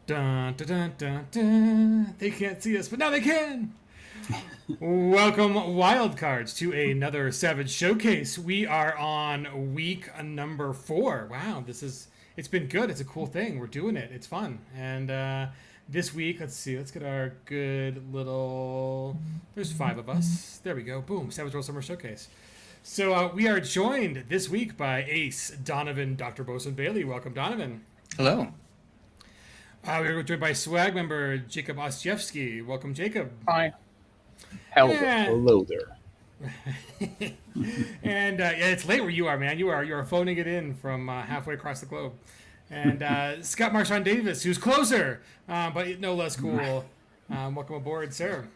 Dun, dun, dun, dun, dun. They can't see us, but now they can. Welcome, wildcards, to another Savage Showcase. We are on week number 4. Wow, it's been good. It's a cool thing. We're doing it. It's fun. And this week, let's see. Let's get our good little. There's 5 of us. There we go. Boom. Savage World Summer Showcase. So we are joined this week by Ace, Donovan, Dr. Bosun Bailey. Welcome, Donovan. Hello. We're joined by swag member Jacob Ostievsky. Welcome, Jacob. Hi. Hello. And, Hello there. and yeah, it's late where you are, man. You are phoning it in from halfway across the globe. And Scott Marshawn Davis, who's closer, but no less cool. Welcome aboard, sir.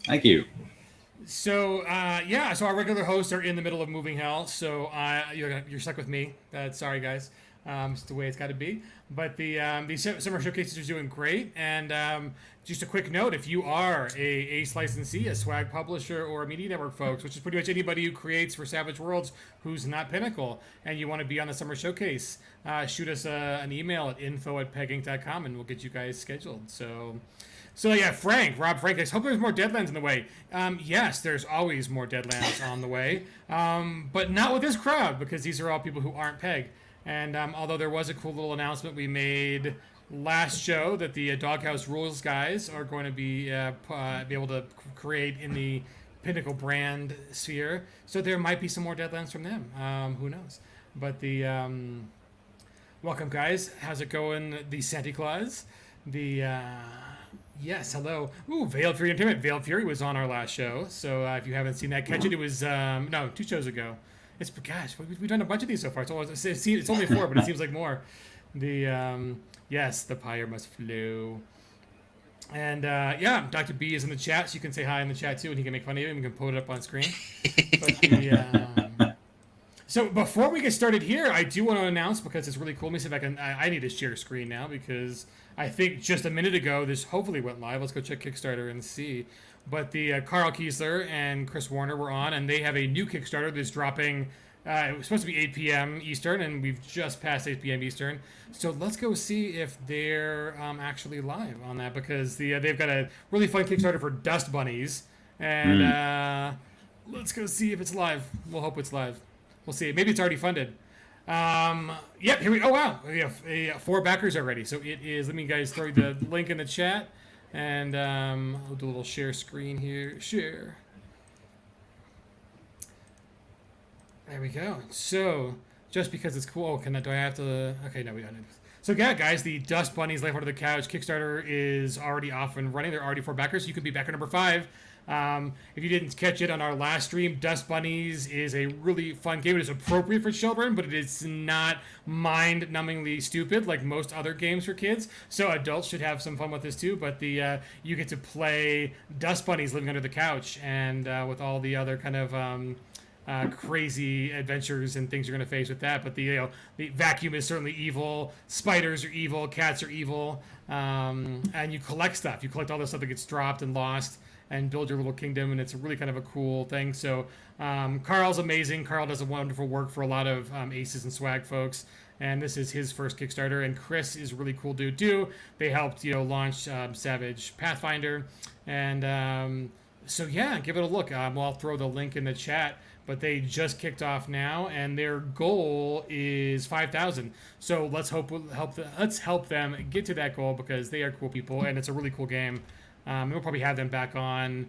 Thank you. So so our regular hosts are in the middle of moving hell. So you're stuck with me. Sorry, guys. It's the way it's got to be. But the summer showcases are doing great. And just a quick note: if you are a Ace licensee, a swag publisher, or a media network folks, which is pretty much anybody who creates for Savage Worlds who's not Pinnacle, and you want to be on the summer showcase, shoot us an email at info@pegging.com, and we'll get you guys scheduled. So yeah, Rob Frank, I hope there's more Deadlands in the way. Yes, there's always more Deadlands on the way, but not with this crowd, because these are all people who aren't Peg. And although there was a cool little announcement we made last show that the Doghouse Rules guys are going to be able to create in the Pinnacle brand sphere, so there might be some more Deadlands from them. Who knows? But the welcome, guys. How's it going? The Santa Claus, Yes, hello. Ooh, Veiled Fury Entertainment. Veiled Fury was on our last show, so if you haven't seen that, catch it. It was 2 shows ago. We've done a bunch of these so far. It's only 4, but it seems like more. Yes, the pyre must flow. And Dr. B is in the chat, so you can say hi in the chat too, and he can make fun of you, and we can put it up on screen. So before we get started here, I do want to announce, because it's really cool. Let me see if I can. I need to share screen now, because I think just a minute ago this hopefully went live. Let's go check Kickstarter and see. But the Carl Kiesler and Chris Warner were on, and they have a new Kickstarter that's dropping. It was supposed to be 8 p.m. Eastern, and we've just passed 8 p.m. Eastern. So let's go see if they're actually live on that, because they've got a really fun Kickstarter for Dust Bunnies. And let's go see if it's live. We'll hope it's live. We'll see. Maybe it's already funded. Yep, here we go. Oh, wow. We have 4 backers already. So it is. Let me guys throw the link in the chat. And we'll do a little share screen here. Share. There we go. So, just because it's cool. Do I have to? Okay, no, we don't. So, yeah, guys, the Dust Bunnies Life Under the Couch Kickstarter is already off and running. There are already 4 backers, so you can be backer number 5. If you didn't catch it on our last stream, Dust Bunnies is a really fun game. It is appropriate for children, but it is not mind-numbingly stupid like most other games for kids. So adults should have some fun with this too. But you get to play Dust Bunnies living under the couch, and with all the other kind of crazy adventures and things you're going to face with that. But the vacuum is certainly evil. Spiders are evil. Cats are evil. And you collect stuff. You collect all the stuff that gets dropped and lost, and build your little kingdom, and it's really kind of a cool thing. So Carl's amazing. Carl does a wonderful work for a lot of Aces and Swag folks, and this is his first Kickstarter. And Chris is a really cool dude too. They helped launch Savage Pathfinder, and so yeah, give it a look. I'll throw the link in the chat. But they just kicked off now, and their goal is 5,000. So let's help them get to that goal, because they are cool people, and it's a really cool game. We'll probably have them back on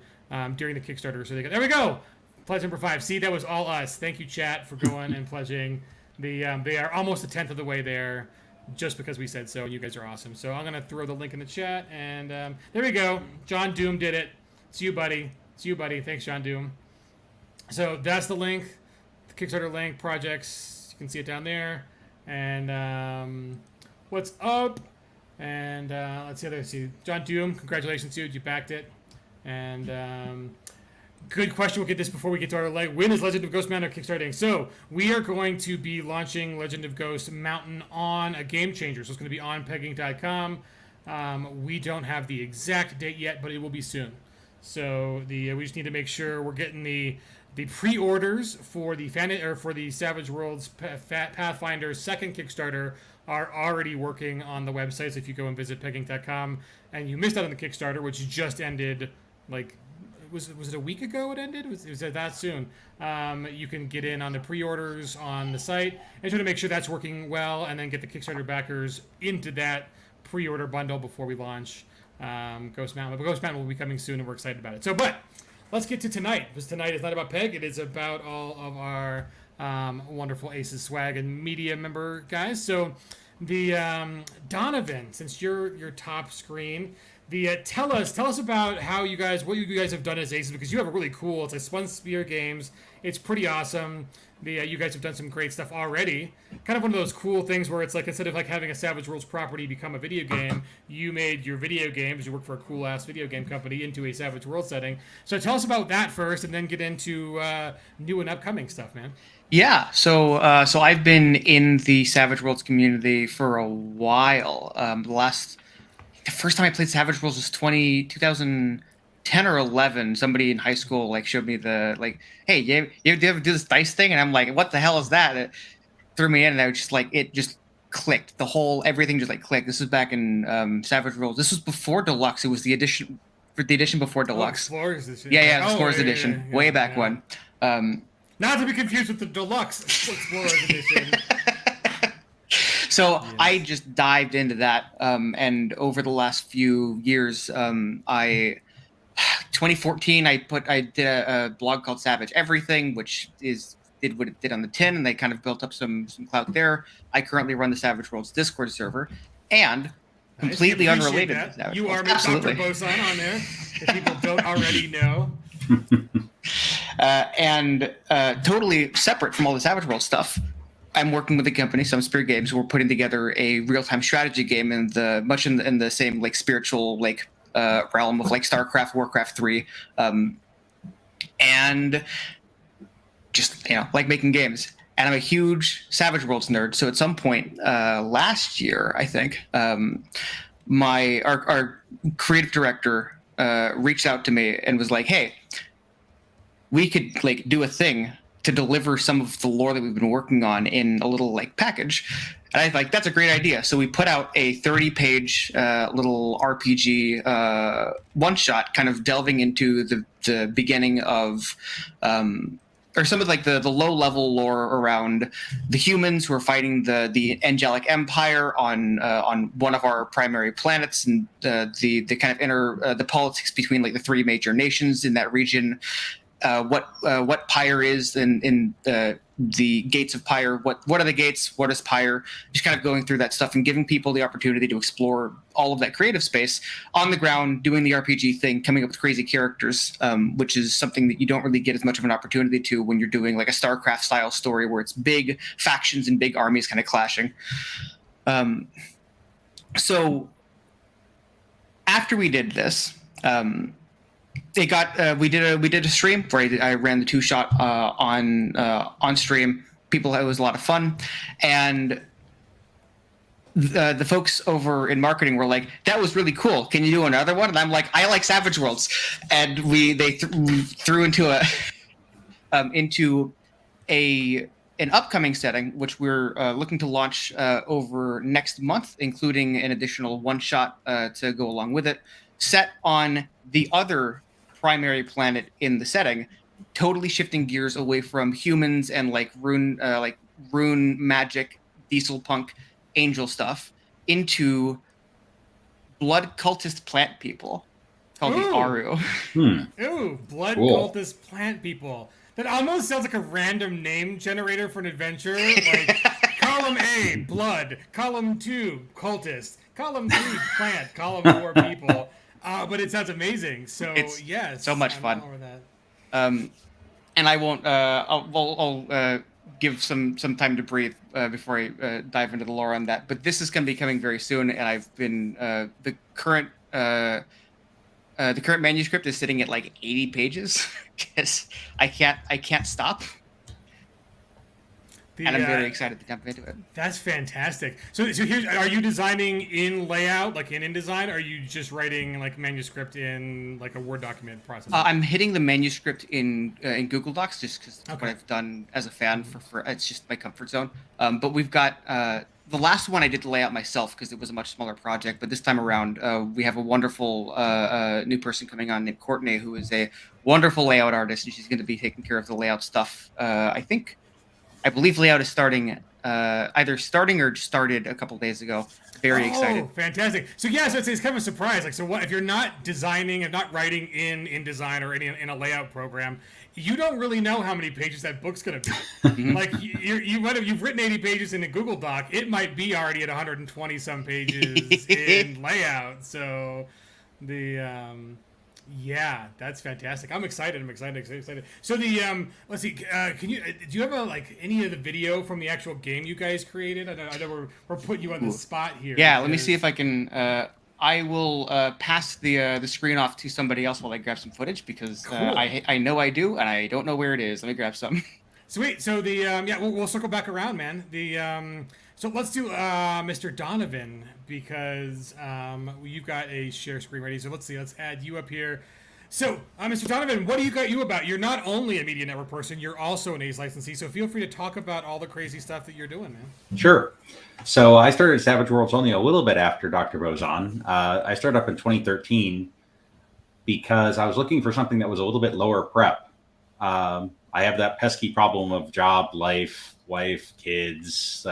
during the Kickstarter. So there we go. Pledge number 5. See, that was all us. Thank you, chat, for going and pledging. They are almost a 10th of the way there, just because we said so. You guys are awesome. So I'm gonna throw the link in the chat, and there we go. John Doom did it. It's you, buddy. Thanks, John Doom. So that's the link, the Kickstarter link, projects. You can see it down there. And what's up? And let's see. John Doom, congratulations, dude. You backed it. And good question. We'll get this before we get to our when is Legend of Ghost Mountain kickstarting? So we are going to be launching Legend of Ghost Mountain on a Game Changer. So it's going to be on pegging.com. We don't have the exact date yet, but it will be soon. So we just need to make sure we're getting the pre-orders for the Savage Worlds Pathfinder second Kickstarter are already working on the website. So if you go and visit pegging.com and you missed out on the Kickstarter, which just ended, like, was it a week ago it ended? Was it that soon? You can get in on the pre-orders on the site and try to make sure that's working well, and then get the Kickstarter backers into that pre-order bundle before we launch Ghost Mountain. But Ghost Mountain will be coming soon, and we're excited about it. So, but let's get to tonight, because tonight is not about Peg. It is about all of our wonderful Aces Swag and media member guys. So, the Donovan, since you're your top screen, tell us about what you guys have done as Aces, because you have a really cool. It's like Spun Spear Games. It's pretty awesome. You guys have done some great stuff already. Kind of one of those cool things where it's like, instead of like having a Savage Worlds property become a video game, you made your video game, because you work for a cool ass video game company, into a Savage World setting. So tell us about that first, and then get into new and upcoming stuff, man. Yeah, so I've been in the Savage Worlds community for a while. The first time I played Savage Worlds was 2010 or 11. Somebody in high school like showed me hey, you ever do this dice thing? And I'm like, what the hell is that? It threw me in, and I was just like, it just clicked. Everything just like clicked. This was back in Savage Worlds. This was before Deluxe. It was the edition before Deluxe. Explorers edition. Yeah, Explorers edition, way back when. Not to be confused with the Deluxe Explorers edition. So yes. I just dived into that, and over the last few years, 2014, I did a blog called Savage Everything, which did what it did on the tin, and they kind of built up some clout there. I currently run the Savage Worlds Discord server, and completely unrelated to Savage You Worlds. are Dr. Boson on there, if people don't already know. And totally separate from all the Savage Worlds stuff, I'm working with a company, Some Spear Games. We're putting together a real-time strategy game in the same like spiritual realm of like StarCraft, Warcraft 3, and just like making games. And I'm a huge Savage Worlds nerd. So at some point last year, I think, our creative director reached out to me and was like, "Hey, we could like do a thing to deliver some of the lore that we've been working on in a little like package." And I was like, that's a great idea. So we put out a 30-page little RPG one-shot, kind of delving into the beginning of or some of like the low-level lore around the humans who are fighting the Angelic Empire on one of our primary planets, and the kind of the politics between like the three major nations in that region. What Pyre is in the gates of Pyre. What are the gates? What is Pyre? Just kind of going through that stuff and giving people the opportunity to explore all of that creative space on the ground, doing the RPG thing, coming up with crazy characters, which is something that you don't really get as much of an opportunity to when you're doing like a StarCraft style story where it's big factions and big armies kind of clashing. So after we did this, we did a stream where I ran the 2-shot on stream. It was a lot of fun, and the folks over in marketing were like, "That was really cool. Can you do another one?" And I'm like, "I like Savage Worlds," and they threw into an upcoming setting, which we're looking to launch over next month, including an additional one-shot to go along with it, set on the other primary planet in the setting, totally shifting gears away from humans and like rune magic, diesel punk, angel stuff into blood cultist plant people called the Aru. Ooh, blood cultist plant people. That almost sounds like a random name generator for an adventure. Like column A, blood. Column 2, cultist. Column 3, plant. Column 4, people. But it sounds amazing. So yes, so much fun. And I won't. I'll give some time to breathe before I dive into the lore on that. But this is going to be coming very soon, and I've been the current manuscript is sitting at like 80 pages because I can't stop. And I'm very excited to jump into it. That's fantastic. So here's, are you designing in layout, like in InDesign, or are you just writing like manuscript in like a Word document process? I'm hitting the manuscript in Google Docs just because what I've done as a fan for it's just my comfort zone. But we've got the last one I did the layout myself because it was a much smaller project. But this time around, we have a wonderful new person coming on named Courtney, who is a wonderful layout artist, and she's going to be taking care of the layout stuff. I believe layout is starting, either starting or started a couple days ago. Very excited. Oh, fantastic! So yeah, so it's kind of a surprise. Like, so what if you're not designing and not writing in InDesign or in a layout program? You don't really know how many pages that book's going to be. Like you've written 80 pages in a Google Doc, it might be already at 120 some pages in layout. So yeah, that's fantastic. I'm excited. I'm excited. So let's see. Do you have any of the video from the actual game you guys created? I know we're putting you on the spot here. Yeah, let me see if I can. I will pass the screen off to somebody else while I grab some footage because Cool. I know I do and I don't know where it is. Let me grab some. Sweet. So we'll circle back around, man. So let's do Mr. Donovan because you've got a share screen ready. So let's see. Let's add you up here. So, Mr. Donovan, what do you got you about? You're not only a Media Network person, you're also an A's licensee. So feel free to talk about all the crazy stuff that you're doing, man. Sure. So I started Savage Worlds only a little bit after Dr. Bozon. I started up in 2013 because I was looking for something that was a little bit lower prep. I have that pesky problem of job, life, wife, kids,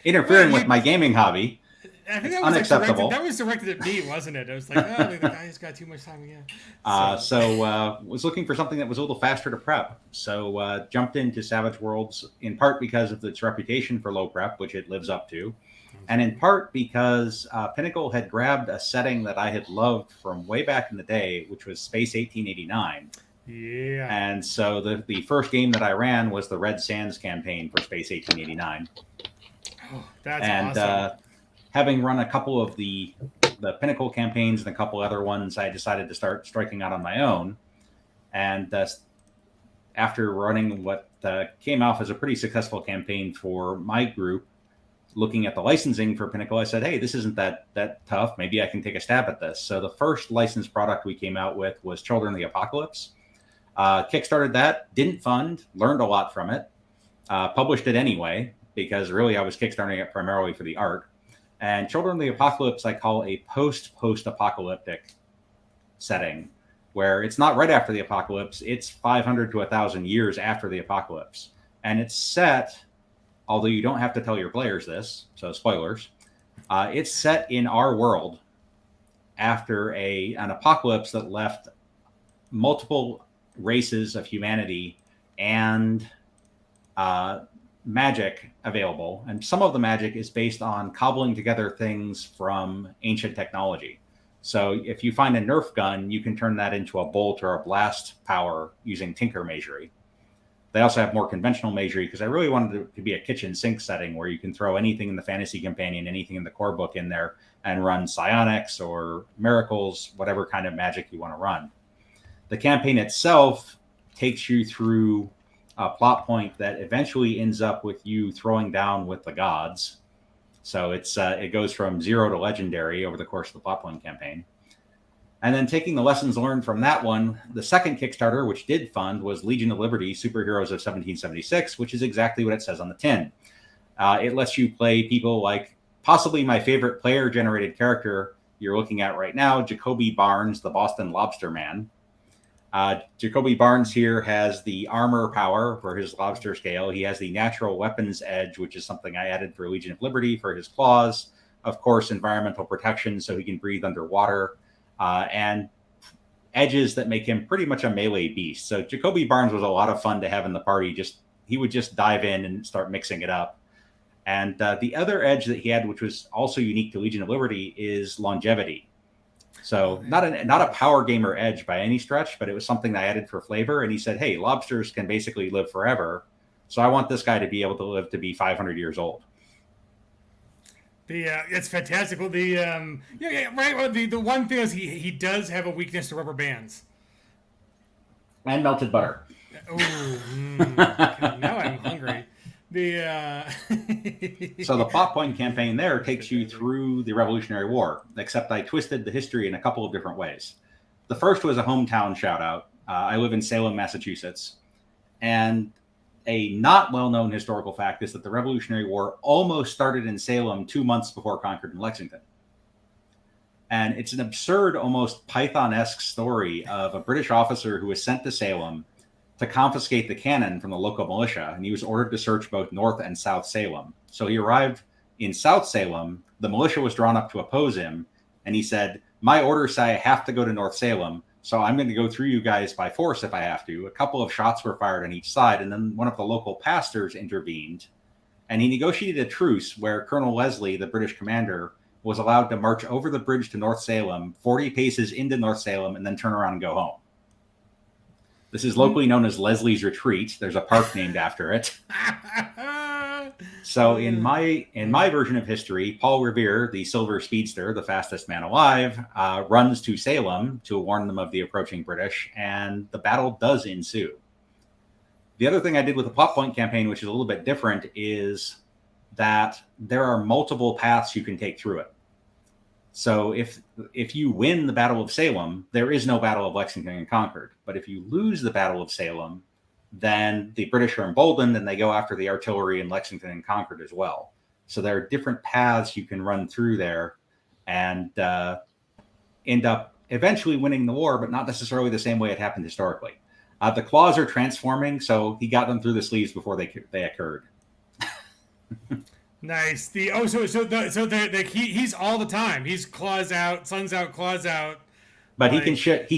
interfering with my gaming hobby. I think that was unacceptable. That was directed at me, wasn't it? I was like, oh, the guy's got too much time again. Was looking for something that was a little faster to prep. So jumped into Savage Worlds in part because of its reputation for low prep, which it lives up to, and in part because Pinnacle had grabbed a setting that I had loved from way back in the day, which was Space 1889. Yeah. And so the first game that I ran was the Red Sands campaign for Space 1889. Oh, that's awesome. Having run a couple of the Pinnacle campaigns and a couple other ones, I decided to start striking out on my own. And after running what came off as a pretty successful campaign for my group, looking at the licensing for Pinnacle, I said, hey, this isn't that tough. Maybe I can take a stab at this. So the first licensed product we came out with was Children of the Apocalypse. Kickstarted that, didn't fund, learned a lot from it, published it anyway, because really I was kickstarting it primarily for the art. And Children of the Apocalypse, I call a post-apocalyptic setting, where it's not right after the apocalypse, it's 500 to 1,000 years after the apocalypse. And it's set, although you don't have to tell your players this, so spoilers, it's set in our world after an apocalypse that left multiple races of humanity and magic available, and some of the magic is based on cobbling together things from ancient technology. So if you find a Nerf gun, you can turn that into a bolt or a blast power using Tinker Magery. They also have more conventional Magery because I really wanted it to be a kitchen sink setting where you can throw anything in the Fantasy Companion, anything in the core book in there and run psionics or miracles, whatever kind of magic you want to run. The campaign itself takes you through a plot point that eventually ends up with you throwing down with the gods. So it goes from 0 to legendary over the course of the plot point campaign. And then taking the lessons learned from that one, the second Kickstarter, which did fund, was Legion of Liberty, Superheroes of 1776, which is exactly what it says on the tin. It lets you play people like possibly my favorite player-generated character you're looking at right now, Jacoby Barnes, the Boston Lobster Man. Jacoby Barnes here has the armor power for his lobster scale. He has the natural weapons edge, which is something I added for Legion of Liberty for his claws. Of course, environmental protection so he can breathe underwater, and edges that make him pretty much a melee beast. So Jacoby Barnes was a lot of fun to have in the party. He would just dive in and start mixing it up. And the other edge that he had, which was also unique to Legion of Liberty, is longevity. So not a power gamer edge by any stretch, but it was something I added for flavor. And he said, hey, lobsters can basically live forever. So I want this guy to be able to live to be 500 years old. It's fantastic. Well, right. Well, the one thing is he does have a weakness to rubber bands and melted butter. Oh, now I'm hungry. So the plot point campaign there takes you through the Revolutionary War, except I twisted the history in a couple of different ways. The first was a hometown shout out. I live in Salem, Massachusetts, and a not well-known historical fact is that the Revolutionary War almost started in Salem 2 months before Concord and Lexington. And it's an absurd, almost Python-esque story of a British officer who was sent to Salem to confiscate the cannon from the local militia, and he was ordered to search both North and South Salem. So he arrived in South Salem, the militia was drawn up to oppose him, and he said, "My orders say I have to go to North Salem, so I'm going to go through you guys by force if I have to." A couple of shots were fired on each side, and then one of the local pastors intervened, and he negotiated a truce where Colonel Leslie, the British commander, was allowed to march over the bridge to North Salem, 40 paces into North Salem, and then turn around and go home. This is locally known as Leslie's Retreat. There's a park named after it. So in my version of history, Paul Revere, the Silver Speedster, the fastest man alive, runs to Salem to warn them of the approaching British, and the battle does ensue. The other thing I did with the plot point campaign, which is a little bit different, is that there are multiple paths you can take through it. So if you win the Battle of Salem, there is no Battle of Lexington and Concord. But if you lose the Battle of Salem, then the British are emboldened and they go after the artillery in Lexington and Concord as well. So there are different paths you can run through there and end up eventually winning the war, but not necessarily the same way it happened historically. The claws are transforming, so he got them through the sleeves before they occurred. Nice. He's all the time. He's claws out, suns out, claws out. But he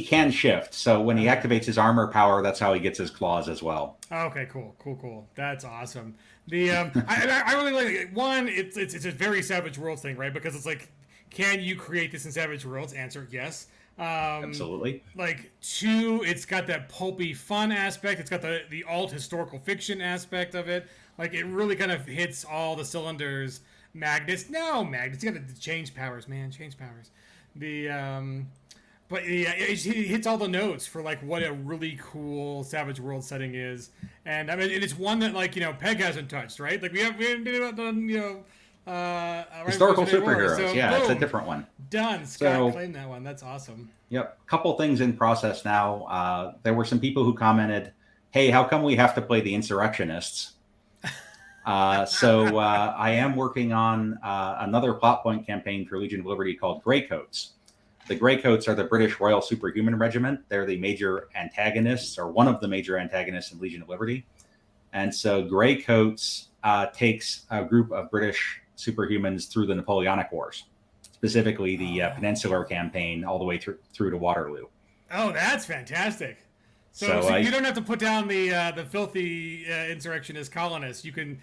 can shift. So when he activates his armor power, that's how he gets his claws as well. Okay, cool. That's awesome. The I really like it. One. It's a very Savage Worlds thing, right? Because it's like, can you create this in Savage Worlds? Answer: yes. Absolutely. Like, two, it's got that pulpy fun aspect. It's got the alt historical fiction aspect of it. Like, it really kind of hits all the cylinders. Magnus, you gotta change powers, man. Change powers. But yeah, it hits all the notes for like what a really cool Savage World setting is, and I mean, it's one that, like, Peg hasn't touched, right? Like we haven't done, historical superheroes. So, yeah, boom, it's a different one. Done. Scott claimed that one. That's awesome. Yep. Couple things in process now. There were some people who commented, "Hey, how come we have to play the insurrectionists?" So I am working on another plot point campaign for Legion of Liberty called Greycoats. The Greycoats are the British Royal Superhuman Regiment. They're the major antagonists, or one of the major antagonists in Legion of Liberty. And so Greycoats takes a group of British superhumans through the Napoleonic Wars, specifically the Peninsular Campaign all the way through to Waterloo. Oh, that's fantastic. So you don't have to put down the filthy insurrectionist colonists. You can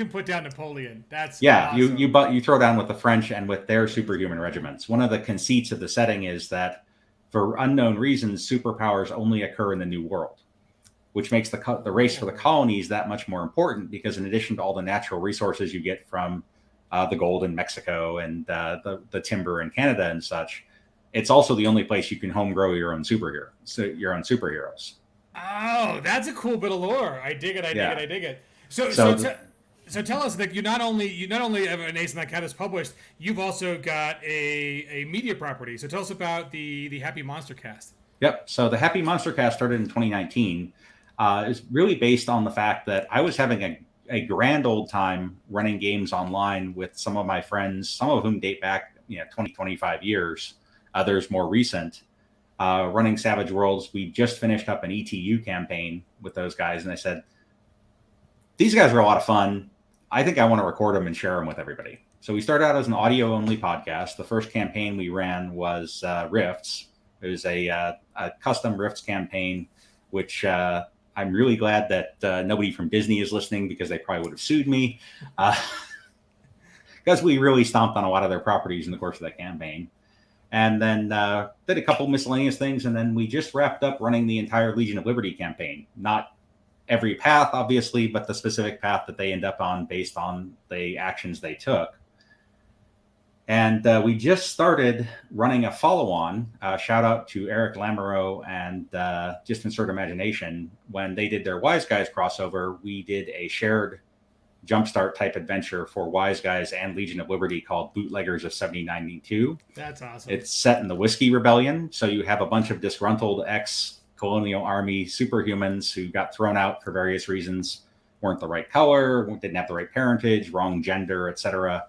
put down Napoleon. That's awesome. you throw down with the French and with their superhuman regiments. One of the conceits of the setting is that for unknown reasons, superpowers only occur in the New World, which makes the race for the colonies that much more important, because in addition to all the natural resources you get from the gold in Mexico and the timber in Canada and such, it's also the only place you can home grow your own superheroes. Oh, that's a cool bit of lore. I dig it. I dig it. So tell us that you not only have an Ace in that Cat is published, you've also got a media property. So tell us about the Happy Monster Cast. Yep. So the Happy Monster Cast started in 2019. Is really based on the fact that I was having a grand old time running games online with some of my friends, some of whom date back 20, 25 years. Others more recent. Running Savage Worlds, we just finished up an ETU campaign with those guys, and I said, these guys are a lot of fun. I think I want to record them and share them with everybody. So we started out as an audio-only podcast. The first campaign we ran was Rifts. It was a custom Rifts campaign, which I'm really glad that nobody from Disney is listening, because they probably would have sued me. Because we really stomped on a lot of their properties in the course of that campaign. And then did a couple miscellaneous things, and then we just wrapped up running the entire Legion of Liberty campaign. Not every path, obviously, but the specific path that they end up on based on the actions they took. And we just started running a follow-on. Shout out to Eric Lamoureux and Just Insert Imagination. When they did their Wise Guys crossover, we did a shared Jumpstart type adventure for Wise Guys and Legion of Liberty called Bootleggers of 7092. That's awesome. It's set in the Whiskey Rebellion. So you have a bunch of disgruntled ex-colonial army superhumans who got thrown out for various reasons, weren't the right color, didn't have the right parentage, wrong gender, etc.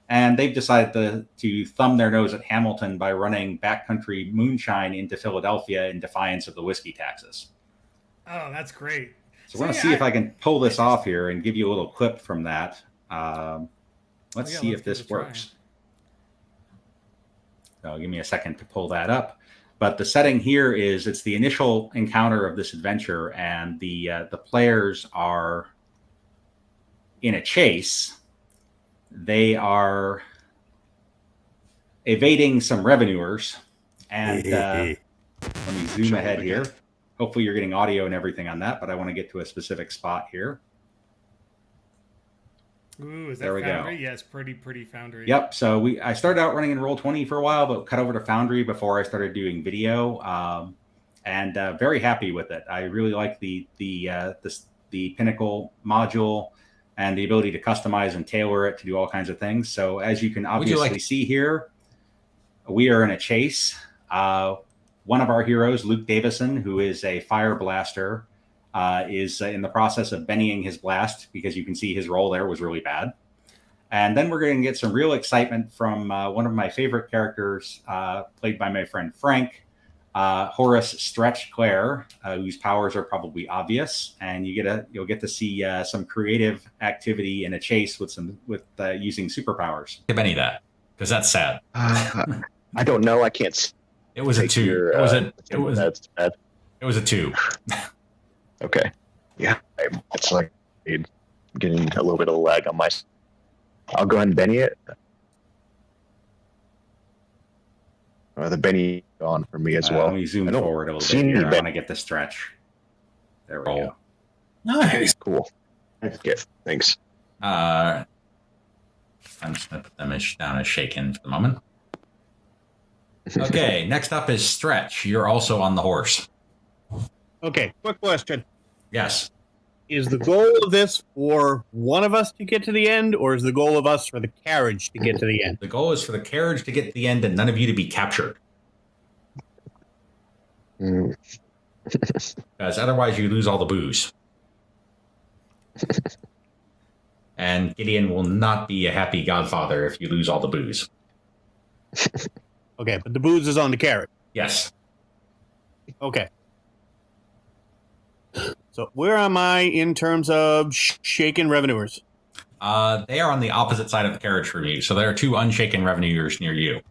And they've decided to thumb their nose at Hamilton by running backcountry moonshine into Philadelphia in defiance of the whiskey taxes. Oh, that's great. So we're going to see if I can pull this off here and give you a little clip from that. Let's see if this works. So give me a second to pull that up. But the setting here is it's the initial encounter of this adventure, and the players are in a chase. They are evading some revenuers, and let me zoom ahead here. Hopefully you're getting audio and everything on that, but I want to get to a specific spot here. Ooh, is that there we Foundry? go. Yes, pretty Foundry. Yep. So I started out running in Roll20 for a while, but cut over to Foundry before I started doing video, and very happy with it. I really like the Pinnacle module and the ability to customize and tailor it to do all kinds of things. So as you can obviously see here, we are in a chase. One of our heroes, Luke Davison, who is a fire blaster, is in the process of bennying his blast, because you can see his roll there was really bad. And then we're going to get some real excitement from one of my favorite characters, played by my friend Frank, Horace Stretch Clare, whose powers are probably obvious, and you'll get to see some creative activity in a chase with using superpowers. Give any of that, because that's sad. I don't know. I can't. It was a 2. It was a 2. Okay. Yeah, it's like getting a little bit of a lag on my. I'll go ahead and Benny it. The Benny gone for me as well. Let me zoom forward a little bit here. I want to get the stretch. There we go. Nice. Cool. Okay, thanks. I'm just going to put them down as shaken for the moment. Okay, next up is Stretch. You're also on the horse. Okay, quick question. Yes. Is the goal of this for one of us to get to the end, or is the goal of us for the carriage to get to the end? The goal is for the carriage to get to the end and none of you to be captured. Because otherwise you lose all the booze. And Gideon will not be a happy godfather if you lose all the booze. Okay, but the booze is on the carriage. Yes. Okay. So where am I in terms of shaken revenuers? They are on the opposite side of the carriage from you. So there are 2 unshaken revenuers near you. Of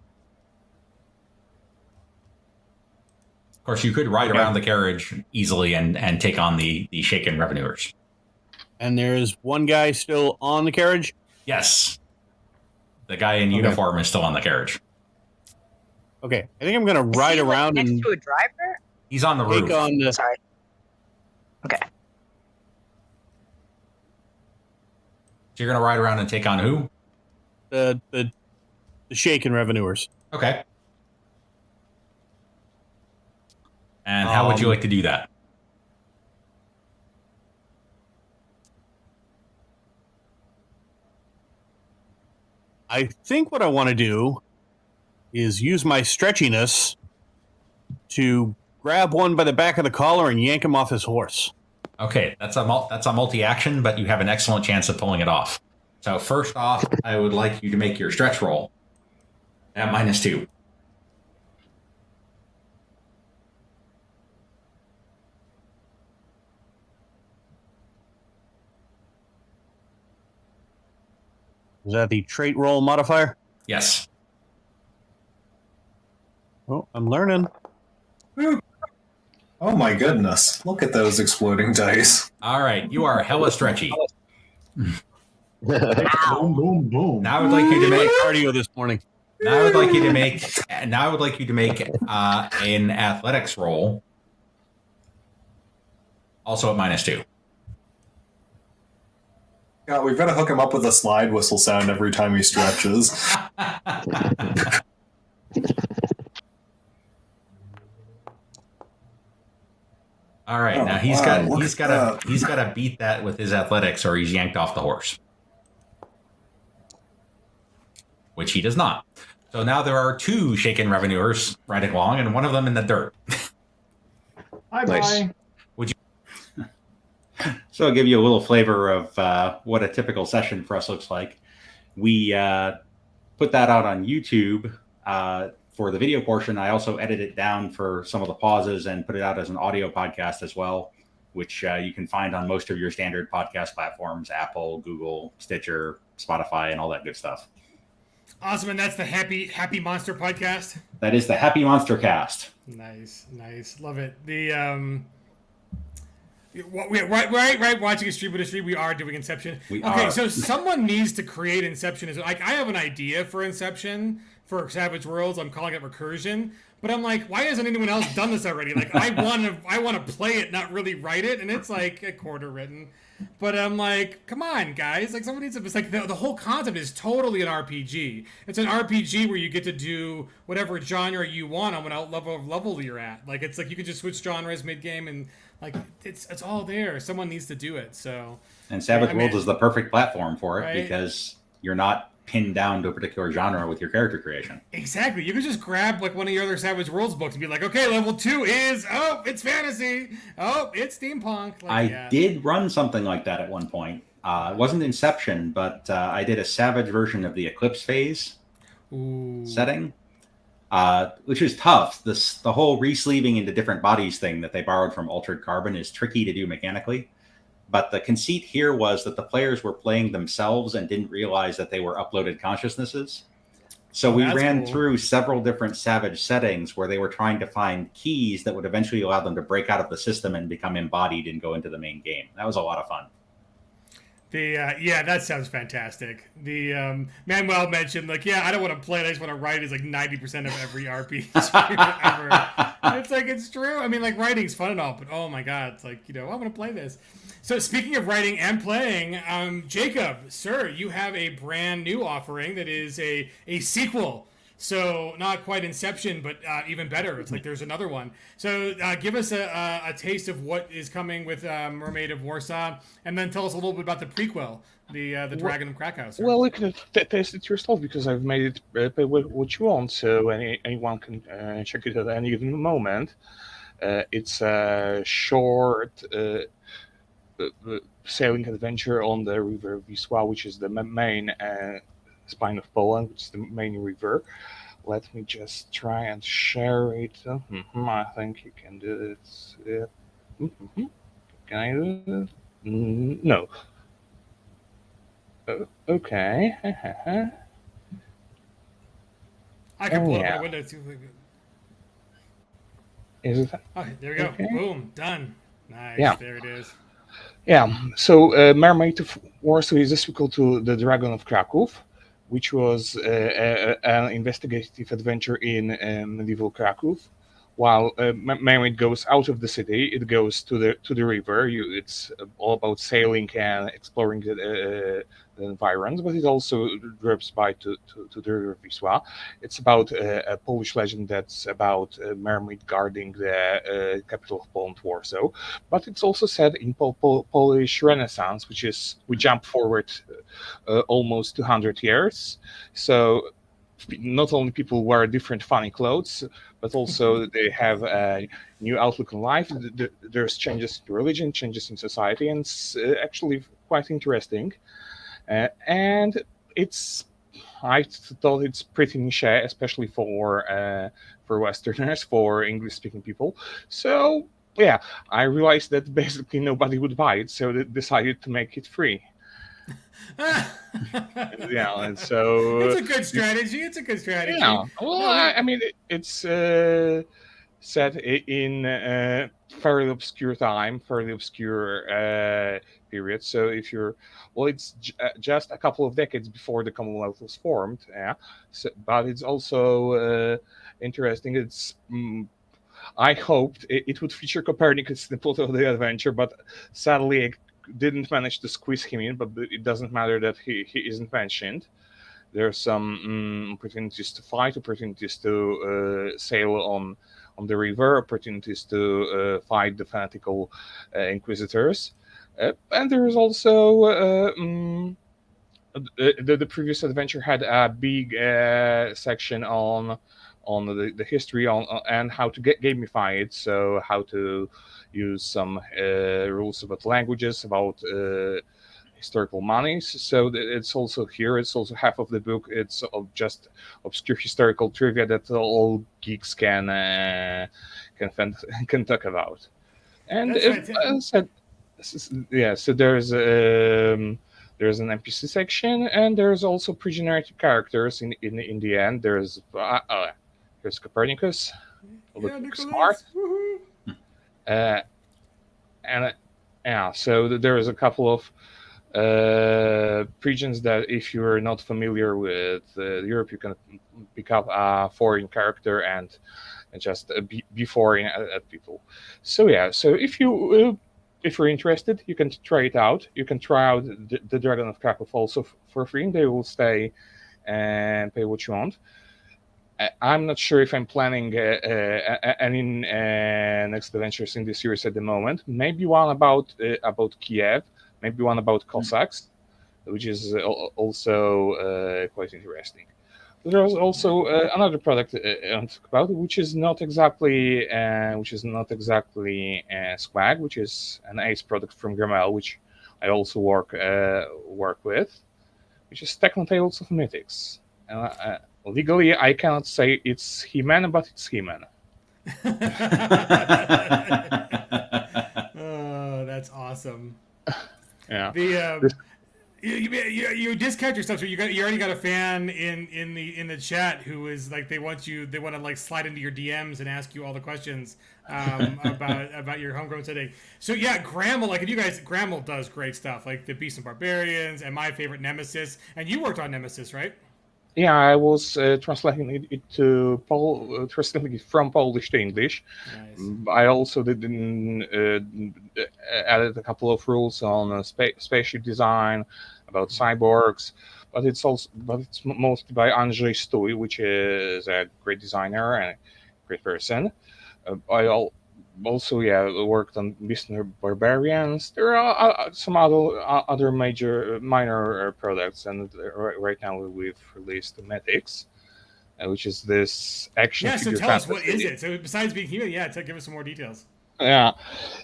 course, you could ride around the carriage easily and take on the shaken revenuers. And there's one guy still on the carriage? Yes. The guy in uniform is still on the carriage. Okay, I think I'm going to ride around next to a driver? He's on the roof. take on the... Sorry. Okay. So you're going to ride around and take on who? The shaken revenuers. Okay. And how would you like to do that? I think what I want to do is use my stretchiness to grab one by the back of the collar and yank him off his horse. Okay, that's a multi-action, but you have an excellent chance of pulling it off. So first off, I would like you to make your stretch roll at -2. Is that the trait roll modifier? Yes. Oh, I'm learning. Oh my goodness. Look at those exploding dice. All right, you are hella stretchy. Boom, boom, boom. Now I would like you to make cardio this morning. Now I would like you to make an athletics roll. Also at -2. Yeah, we've got to hook him up with a slide whistle sound every time he stretches. All right, now he's got to beat that with his athletics, or he's yanked off the horse, which he does not. So now there are 2 shaken revenuers riding along, and one of them in the dirt. Bye Nice. bye. So I'll give you a little flavor of what a typical session for us looks like. We put that out on YouTube for the video portion. I also edit it down for some of the pauses and put it out as an audio podcast as well, which you can find on most of your standard podcast platforms: Apple, Google, Stitcher, Spotify, and all that good stuff. Awesome, and that's the Happy Monster podcast. That is the Happy Monster Cast. Nice, love it. The right. Watching a stream with a stream, we are doing Inception. We okay, are. so someone needs to create Inception. Like, I have an idea for Inception for Savage Worlds. I'm calling it Recursion, but I'm like, why hasn't anyone else done this already? Like, I want to play it, not really write it, and it's like a quarter written. But I'm like, come on, guys! Like, someone needs to. It's like the whole concept is totally an RPG. It's an RPG where you get to do whatever genre you want on what level you're at. Like, it's like you can just switch genres mid game, and like it's all there. Someone needs to do it. So. And Savage Worlds is the perfect platform for it, right? because you're not pinned down to a particular genre with your character creation. Exactly. You can just grab like one of your other Savage Worlds books and be like, okay, level 2 is, it's fantasy. Oh, it's steampunk. Like, I did run something like that at one point. It wasn't Inception, but I did a Savage version of the Eclipse phase setting, which is tough. The whole resleeving into different bodies thing that they borrowed from Altered Carbon is tricky to do mechanically. But the conceit here was that the players were playing themselves and didn't realize that they were uploaded consciousnesses. So we ran through several different Savage settings where they were trying to find keys that would eventually allow them to break out of the system and become embodied and go into the main game. That was a lot of fun. That sounds fantastic. The Manuel mentioned, like, I don't want to play it, I just want to write is like 90% of every RPG ever. It's like, it's true. I mean, like, writing's fun and all, but oh my god, it's like, I want to play this. So speaking of writing and playing, Jacob, sir, you have a brand new offering that is a sequel. So not quite Inception, but even better. It's like there's another one. So give us a taste of what is coming with Mermaid of Warsaw, and then tell us a little bit about the prequel, the Dragon of Krakow. Sir. Well, you can taste it yourself because I've made it what you want, so anyone can check it at any given moment. It's a short sailing adventure on the River Wisła, which is the main spine of Poland, which is the main river. Let me just try and share it. I think you can do it. Can I do it? No. Okay. I can pull up a window too. Is it? Okay, there we go. Okay. Boom, done. Nice. Yeah. There it is. Yeah. So, Mermaid of Warsaw is a sequel to The Dragon of Krakow, which was an investigative adventure in medieval Krakow. While Mermaid goes out of the city, it goes to the river. It's all about sailing and exploring the environs, but it also drops by to the River Wisła. It's about a Polish legend that's about a mermaid guarding the capital of Poland, Warsaw. But it's also set in Polish Renaissance, which is, we jump forward almost 200 years. So not only people wear different funny clothes, but also they have a new outlook on life. There's changes in religion, changes in society, and it's actually quite interesting. And I thought it's pretty niche, especially for Westerners, for English-speaking people. So yeah, I realized that basically nobody would buy it, so they decided to make it free. Yeah, and so it's a good strategy. Yeah, well, I mean, it's set in fairly obscure time, fairly obscure period. So if it's just a couple of decades before the Commonwealth was formed. Yeah, so, but it's also interesting. It's I hoped it would feature Copernicus in the plot of the adventure, but sadly, didn't manage to squeeze him in, but it doesn't matter that he isn't mentioned. There are some opportunities to fight, opportunities to sail on the river, opportunities to fight the fanatical inquisitors, and there is also the previous adventure had a big section on on the history on and how to gamify it. So how to use some rules about languages, about historical monies. So it's also here. It's also half of the book. It's just obscure historical trivia that all geeks can talk about. And so there's an NPC section, and there's also pre-generated characters in the end. There's Copernicus, looking smart, so there's a couple of regions that if you're not familiar with Europe, you can pick up a foreign character and just be foreign at people. So if you're interested, you can try it out. You can try out the Dragon of Krakow also for free. They will stay and pay what you want. I'm not sure if I'm planning any next adventures in this series at the moment. Maybe one about Kiev, maybe one about Cossacks, which is also quite interesting. There's also another product I want to talk about, which is not exactly Swag, which is an Ace product from Grammel, which I also work with, which is Tales of Mythics. Legally, I cannot say it's He-Man, but it's He-Man. Oh, that's awesome. Yeah. You discount yourself. So you already got a fan in the chat who is like they want to like slide into your DMs and ask you all the questions about your homegrown setting. So yeah, Grammel, like if you guys, Grammel does great stuff, like the Beasts and Barbarians and my favorite Nemesis. And you worked on Nemesis, right? Yeah, I was translating it to translating it from Polish to English. Nice. I also added a couple of rules on spaceship design, about cyborgs, but it's mostly by Andrzej Stój, which is a great designer and a great person. I also worked on Beasts and Barbarians. There are some other minor products, and right now we've released Mythics, which is this action figure. So tell us, what is it? So besides being human, give us some more details. Yeah,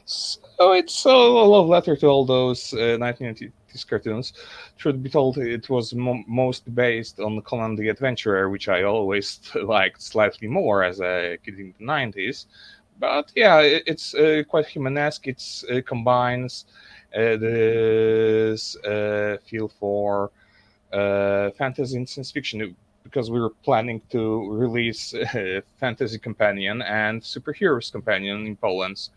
so it's a love letter to all those 1990s cartoons. Truth be told, it was most based on Conan the Adventurer, which I always liked slightly more as a kid in the 90s. But yeah, it's quite humanesque. It combines this feel for fantasy and science fiction, because we were planning to release Fantasy Companion and Superheroes Companion in Poland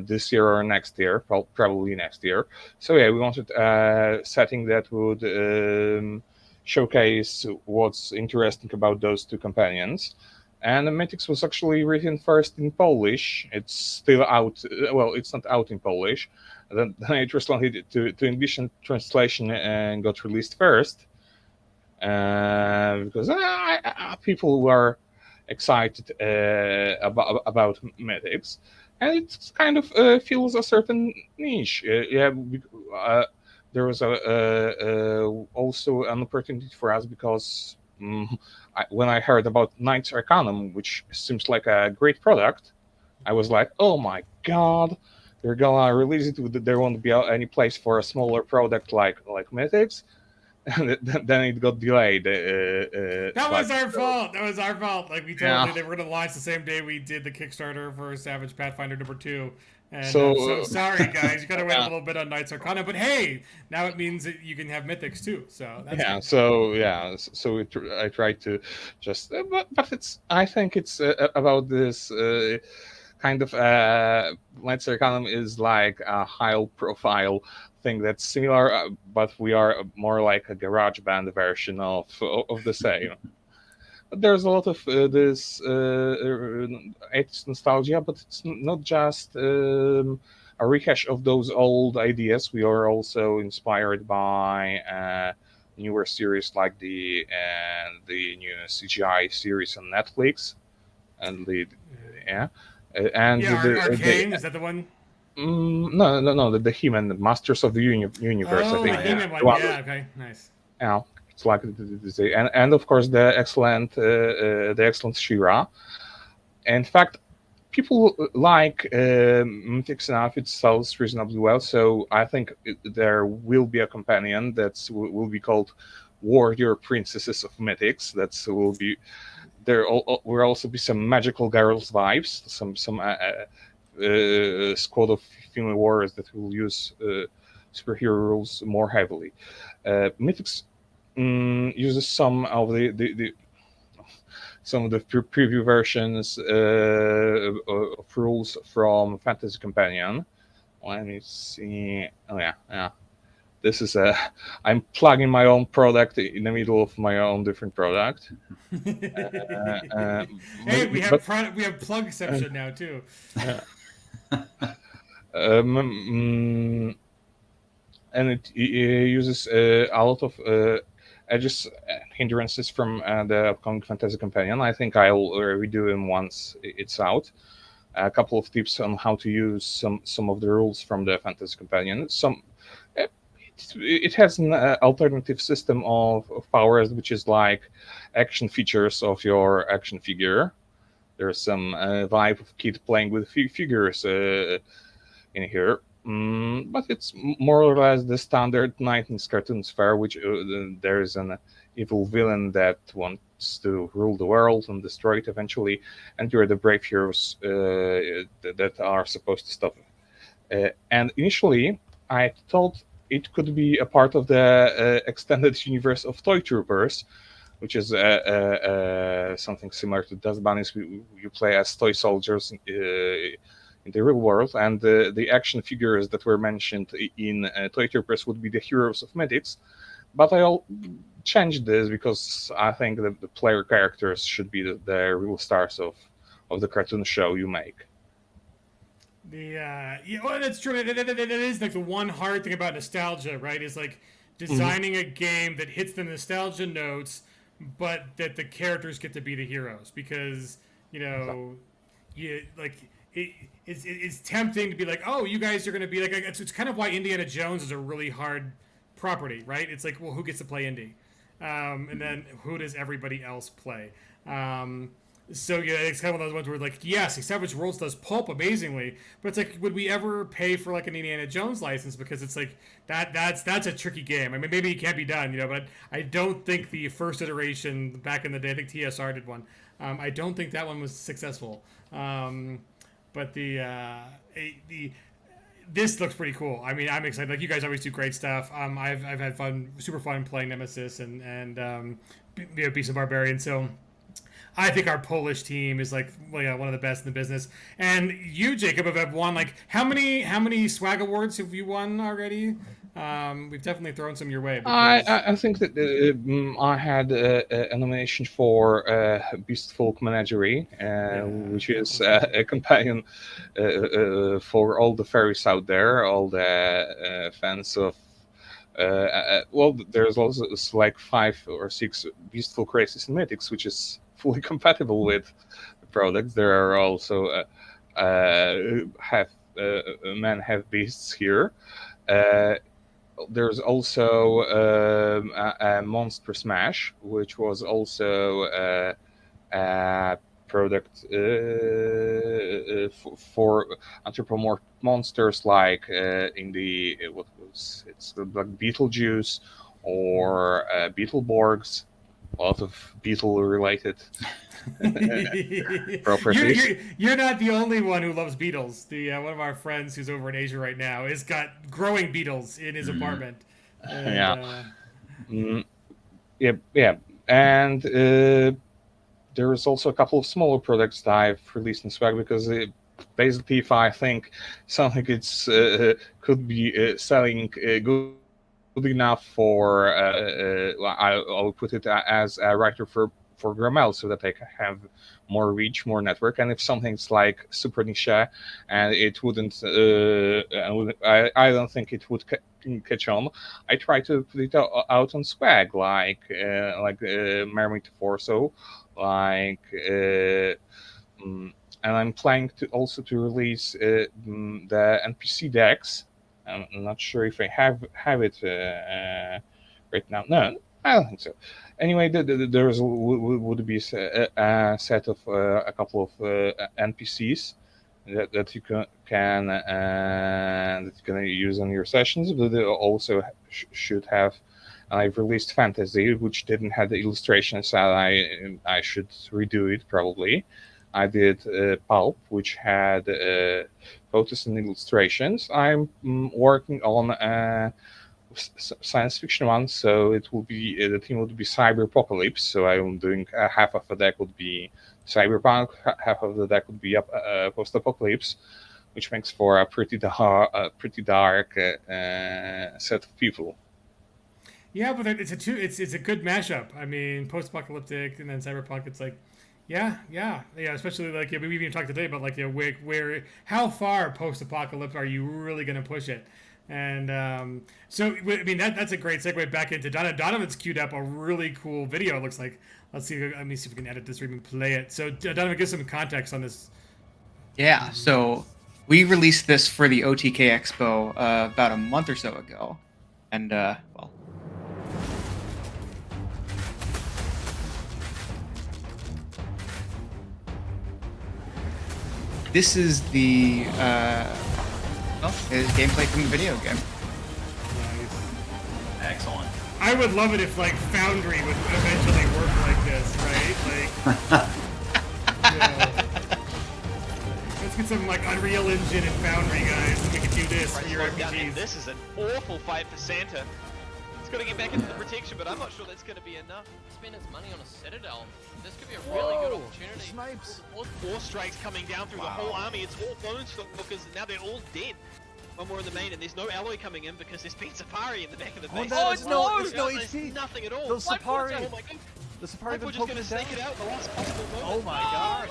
this year or next year, probably next year. So yeah, we wanted a setting that would showcase what's interesting about those two companions. And the Mythics was actually written first in Polish. It's still out. Well, it's not out in Polish. Then it translated to English, and translation and got released first. Because people were excited about Mythics, and it kind of fills a certain niche. There was also an opportunity for us because when I heard about Knights Arcanum, which seems like a great product, I was like, oh my god, they're gonna release it. There won't be any place for a smaller product like Mythics. And then it got delayed. That was our fault. Like we told you, they were going to launch the same day we did the Kickstarter for Savage Pathfinder #2. And so sorry, guys. You got to wait a little bit on Knights Arcana. But hey, now it means that you can have Mythics too. So that's good. I tried to just, but I think it's about this kind of Knights Arcana is like a high profile thing that's similar, but we are more like a garage band version of the same. But there's a lot of this 80s nostalgia, but it's not just a rehash of those old ideas. We are also inspired by newer series like the new CGI series on Netflix, and Arcane, is that the one? No, the He-Man, the Masters of the Universe. Oh, I think. the He-Man one. Yeah, okay, nice. Yeah, it's likely to say, and of course the excellent Shira. In fact, people like Mythics enough; it sells reasonably well. So I think there will be a companion that will be called Warrior Princesses of Mythics. That will be there. Will also be some magical girls vibes, some squad of female warriors that will use superhero rules more heavily. Mythics uses some of the preview versions of rules from Fantasy Companion. Let me see. Oh yeah. This is I'm plugging my own product in the middle of my own different product. Hey, we have plug exception now too. And it uses a lot of edges hindrances from the upcoming Fantasy Companion. I think I'll redo them once it's out. A couple of tips on how to use some of the rules from the Fantasy Companion. It has an alternative system of powers, which is like action features of your action figure. There's some vibe of kid playing with figures in here. But it's more or less the standard 90s cartoons fare, which there is an evil villain that wants to rule the world and destroy it eventually, and you're the brave heroes that are supposed to stop it. And initially, I thought it could be a part of the extended universe of Toy Troopers, which is something similar to Dust Bunnies. You play as toy soldiers in the real world, and the action figures that were mentioned in Toy Troopers would be the heroes of Mythics. But I'll change this because I think that the player characters should be the real stars of the cartoon show you make. Well, that's true. It is like the one hard thing about nostalgia, right? Is like designing a game that hits the nostalgia notes, but that the characters get to be the heroes, because it's tempting to be like, oh, you guys are going to be like, it's kind of why Indiana Jones is a really hard property, right? It's like, well, who gets to play Indy? And then who does everybody else play? So yeah, it's kind of one of those ones where like, yes, Savage Worlds does pulp amazingly, but it's like, would we ever pay for like an Indiana Jones license? Because it's like that's a tricky game. I mean, maybe it can't be done, but I don't think the first iteration back in the day, I think TSR did one. I don't think that one was successful. But this looks pretty cool. I mean, I'm excited. Like, you guys always do great stuff. I've had super fun playing Nemesis and Beast of Barbarian. So I think our Polish team is like one of the best in the business. And you, Jacob, have won like how many swag awards have you won already? We've definitely thrown some your way. I think that I had a nomination for Beast Folk Menagerie, which is a companion for all the fairies out there, all the fans of. Well, there's also like 5 or 6 Beast Folk races in Mythics, which is fully compatible with the products. There are also men have beasts here. There's also a Monster Smash, which was also a product for anthropomorphic monsters, like in the it's like Beetlejuice or Beetleborgs. A lot of beetle-related properties. You're not the only one who loves beetles. One of our friends who's over in Asia right now has got growing beetles in his apartment. And, yeah. And there is also a couple of smaller products that I've released in swag, because basically, if I think something could be selling good enough for I'll put it as a writer for Grammel, so that they can have more reach, more network. And if something's like super niche and it wouldn't I don't think it would catch on, I try to put it out on swag, like Mermaid Forso, like and I'm planning to release the NPC decks. I'm not sure if I have it right now. No, I don't think so. Anyway, there's would be a set of a couple of NPCs that you can use on your sessions, but they also should have. I've released Fantasy, which didn't have the illustrations, and I should redo it probably. I did Pulp, which had photos and illustrations. I'm working on science fiction one, so it will be the theme would be Cyberpocalypse. So I'm doing half of the deck would be Cyberpunk, half of the deck would be post-apocalypse, which makes for a pretty dark set of people. Yeah, but it's a good mashup. I mean, post-apocalyptic and then cyberpunk. It's like, yeah. Especially like we even talked today about like where how far post-apocalypse are you really going to push it? And so I mean that's a great segue back into Donovan. Donovan's queued up a really cool video. It looks like. Let me see if we can edit this or even play it. So Donovan, give some context on this. Yeah, so we released this for the OTK Expo about a month or so ago, and well. This is the gameplay from the video game. Excellent. I would love it if like Foundry would eventually work like this, right? Like, let's get some like Unreal Engine and Foundry guys, and we can do this for your RPGs. This is an awful fight for Santa. He's got to get back into the protection, but I'm not sure that's going to be enough. Spend his money on a Citadel. This could be a really good opportunity. Snipes. Four strikes coming down through the whole army. It's all bone because now they're all dead. When we're in the main, and there's no alloy coming in because there's been Safari in the back of the base. Oh, it's no HP. Nothing at all. Those Safari. Oh my god. The Safari we're just going to snake it out at the last possible moment. Oh my god.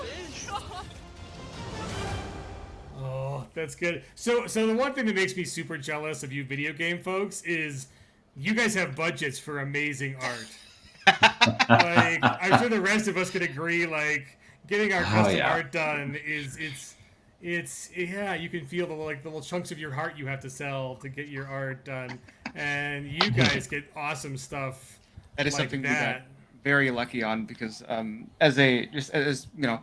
Oh, that's good. So the one thing that makes me super jealous of you video game folks is you guys have budgets for amazing art. Like, I'm sure the rest of us could agree, like, getting our custom art done it's you can feel the little chunks of your heart you have to sell to get your art done, and you guys get awesome stuff. That is like something we that. got very lucky on because as you know,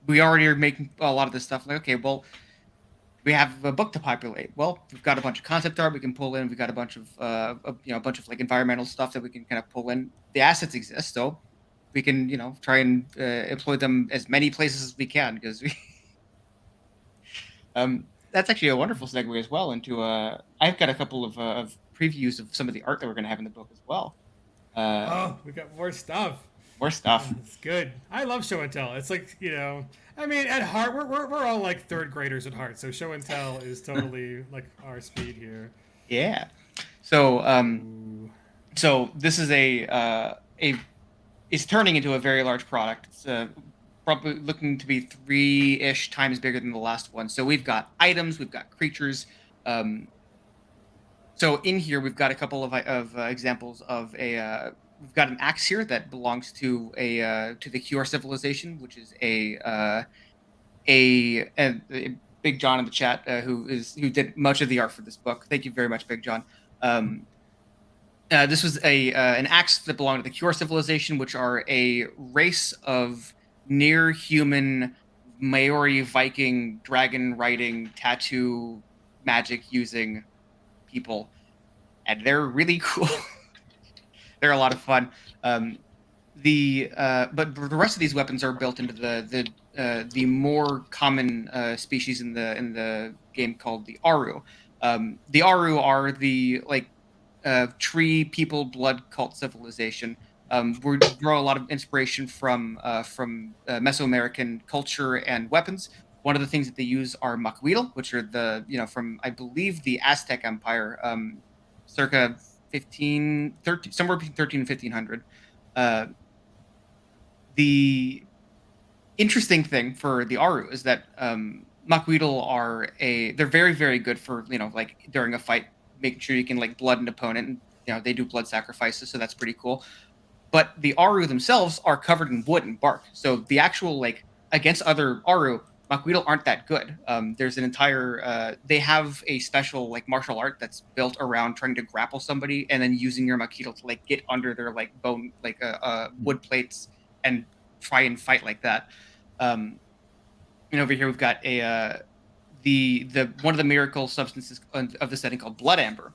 we already are making a lot of this stuff. Like, okay, well, we have a book to populate. Well, we've got a bunch of concept art we can pull in. We've got a bunch of like environmental stuff that we can kind of pull in. The assets exist, so we can try and employ them as many places as we can because we. That's actually a wonderful segue as well into I've got a couple of previews of some of the art that we're going to have in the book as well. We got more stuff. It's good. I love show and tell. It's like, I mean, at heart, we're all like third graders at heart. So show and tell is totally like our speed here. Yeah. So so this is it's turning into a very large product. It's probably looking to be 3-ish times bigger than the last one. So we've got items, we've got creatures. So in here we've got a couple of examples of we've got an axe here that belongs to the QR civilization, which is a Big John in the chat who did much of the art for this book. Thank you very much, Big John. This was an axe that belonged to the QR civilization, which are a race of near human Maori Viking dragon riding tattoo magic using people, and they're really cool. They're a lot of fun. But the rest of these weapons are built into the more common species in the game called the Aru. The Aru are the tree people blood cult civilization. We draw a lot of inspiration from Mesoamerican culture and weapons. One of the things that they use are macuito, which are from I believe the Aztec Empire, circa 13, somewhere between 13 and 1500. The interesting thing for the Aru is that macuito they're very, very good for during a fight, making sure you can blood an opponent, and they do blood sacrifices, so that's pretty cool. But the Aru themselves are covered in wood and bark, so the actual against other Aru, Makuidal aren't that good. There's an entire they have a special like martial art that's built around trying to grapple somebody and then using your Makuidal to like get under their like bone like wood plates and try and fight like that. And over here we've got a the one of the miracle substances of the setting called blood amber.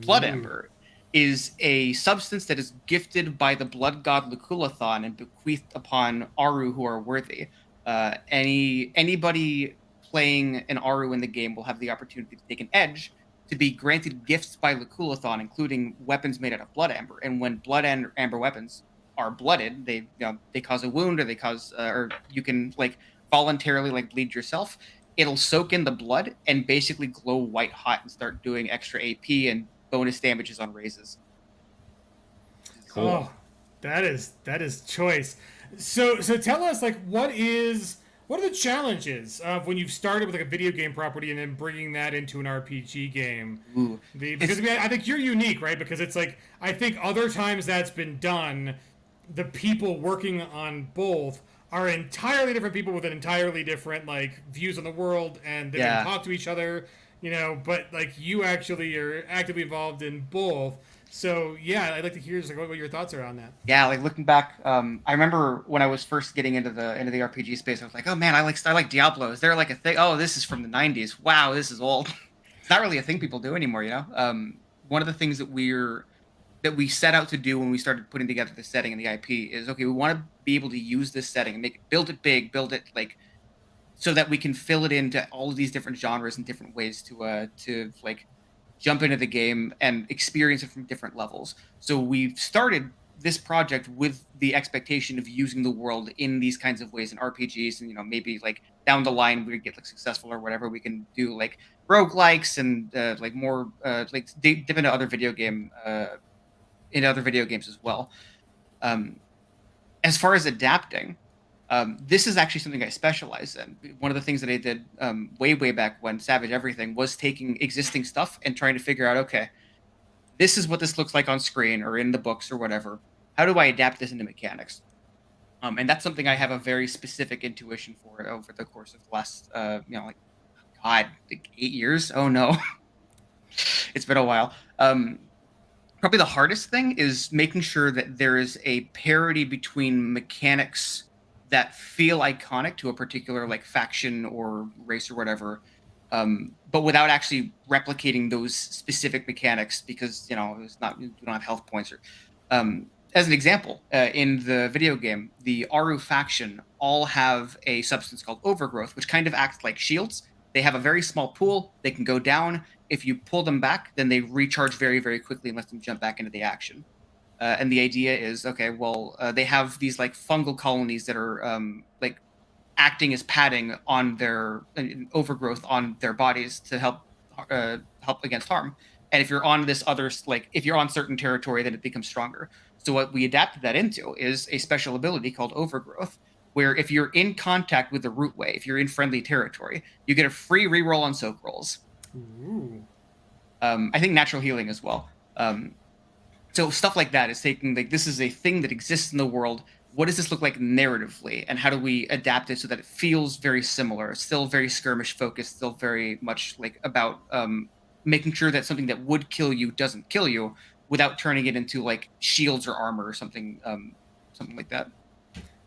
Blood amber is a substance that is gifted by the blood god Luculathon and bequeathed upon Aru who are worthy. Anybody playing an Aru in the game will have the opportunity to take an edge to be granted gifts by Luculathon, including weapons made out of blood amber. And when blood amber weapons are blooded, they cause a wound, or they cause, or you can like voluntarily like bleed yourself. It'll soak in the blood and basically glow white hot and start doing extra AP and bonus damages on raises. Cool. Oh, that is choice. So tell us, like, what are the challenges of when you've started with like a video game property and then bringing that into an RPG game? Ooh. Because I think you're unique, right? Because it's like, I think other times that's been done, the people working on both are entirely different people with an entirely different like views on the world, and they can talk to each other, but like you actually are actively involved in both. So yeah, I'd like to hear just like what your thoughts are on that. Yeah, like looking back, I remember when I was first getting into the RPG space, I was like, oh man, I like Diablo. Is there like a thing? Oh, this is from the 90s. Wow, this is old. It's not really a thing people do anymore, One of the things that we set out to do when we started putting together the setting and the IP is, okay, we want to be able to use this setting and build it big, build it like so that we can fill it into all of these different genres and different ways to like jump into the game and experience it from different levels. So we've started this project with the expectation of using the world in these kinds of ways in RPGs, and maybe like down the line we get like successful or whatever, we can do like roguelikes and like more like dip into other video games as well. As far as adapting, this is actually something I specialize in. One of the things that I did way back when Savage Everything was taking existing stuff and trying to figure out, okay, this is what this looks like on screen or in the books or whatever. How do I adapt this into mechanics? And that's something I have a very specific intuition for over the course of the last, like 8 years. Oh no, it's been a while. Probably the hardest thing is making sure that there is a parity between mechanics that feel iconic to a particular like faction or race or whatever, but without actually replicating those specific mechanics, because we don't have health points. Or as an example, in the video game, the Aru faction all have a substance called Overgrowth, which kind of acts like shields. They have a very small pool. They can go down. If you pull them back, then they recharge very, very quickly and let them jump back into the action. And the idea is, okay, well, they have these like fungal colonies that are like acting as padding on their overgrowth on their bodies to help against harm. And if you're on this other, like if you're on certain territory, then it becomes stronger. So what we adapted that into is a special ability called Overgrowth, where if you're in contact with the root way, if you're in friendly territory, you get a free reroll on soak rolls. Ooh. I think natural healing as well. So stuff like that is taking like, this is a thing that exists in the world. What does this look like narratively, and how do we adapt it so that it feels very similar? It's still very skirmish focused, still very much like about making sure that something that would kill you doesn't kill you, without turning it into like shields or armor or something like that.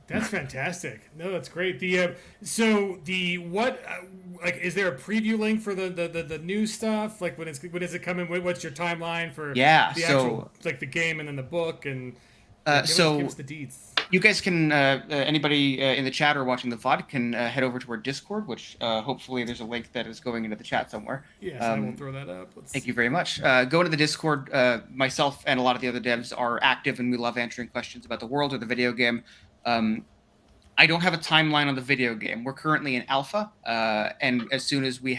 That's fantastic. No, that's great. Is there a preview link for the new stuff? Like when is it coming? What's your timeline for the actual like the game and then the book and give us the deets. You guys can anybody in the chat or watching the VOD can head over to our Discord, which hopefully there's a link that is going into the chat somewhere. Yes, I will throw that up. Thank you very much. Go into the Discord. Myself and a lot of the other devs are active, and we love answering questions about the world or the video game. I don't have a timeline on the video game. We're currently in alpha, and as soon as we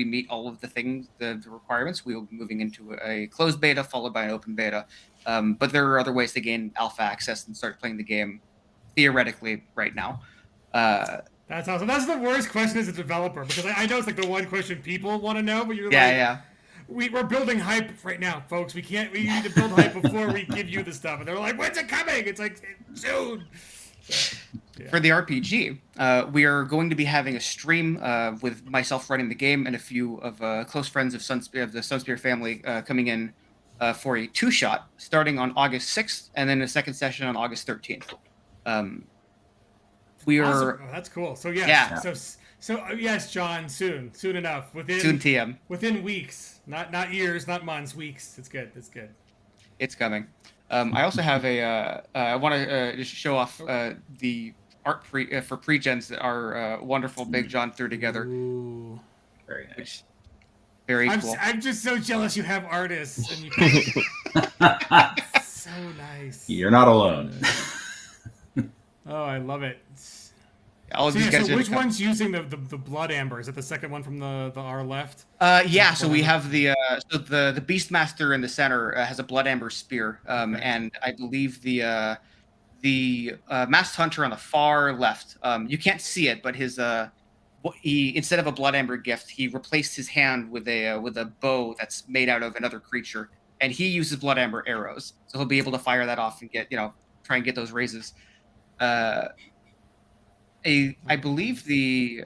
meet all of the things, the requirements, we will be moving into a closed beta followed by an open beta. But there are other ways to gain alpha access and start playing the game theoretically right now. That's awesome. That's the worst question as a developer, because I know it's like the one question people want to know, but you're we're building hype right now, folks. We need to build hype before we give you the stuff. And they're like, when's it coming? It's like soon. So. For the RPG, we are going to be having a stream with myself running the game and a few of close friends of the Sunspear family coming in for a 2-shot starting on August 6th and then a second session on August 13th. We are. Awesome. Oh, that's cool. So yes, so yes, John. Soon enough. Soon TM. Within weeks, not years, not months. Weeks. It's good. It's coming. I also have I want to just show off the art for pre-gens that our wonderful Big John threw together. Ooh. Very nice. Very cool. I'm just so jealous you have artists and you so nice. You're not alone. Oh, I love it. All of these guys so which one's using the blood amber? Is it the second one from the R left? Yeah, so we have the Beastmaster in the center has a blood amber spear, and I believe the Masked Hunter on the far left. You can't see it, but his he instead of a blood amber gift, he replaced his hand with a bow that's made out of another creature, and he uses blood amber arrows, so he'll be able to fire that off and try and get those raises. I believe the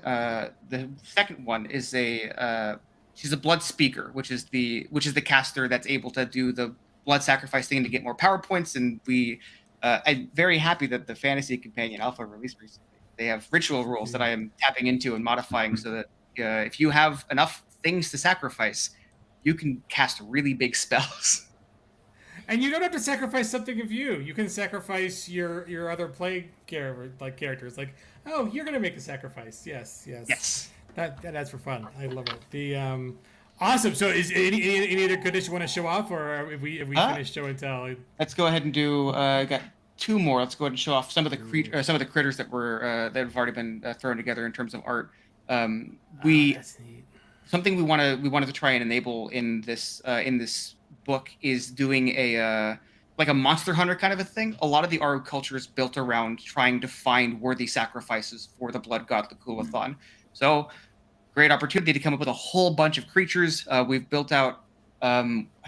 second one is she's a blood speaker, which is the caster that's able to do the blood sacrifice thing to get more power points. And I'm very happy that the Fantasy Companion Alpha released recently. They have ritual rules that I am tapping into and modifying so that if you have enough things to sacrifice, you can cast really big spells. And you don't have to sacrifice something of you. You can sacrifice your other play characters. Like, oh, you're gonna make a sacrifice. Yes. That's for fun. I love it. The awesome. So, is any other goodness you want to show off, or have we finished show and tell? Let's go ahead and do. Got 2 more. Let's go ahead and show off some of the critters that were that have already been thrown together in terms of art. That's neat. Something we wanted to try and enable in this book is doing a monster hunter kind of a thing. A lot of the art culture is built around trying to find worthy sacrifices for the blood god, the Kulathon. So, great opportunity to come up with a whole bunch of creatures. We've built out.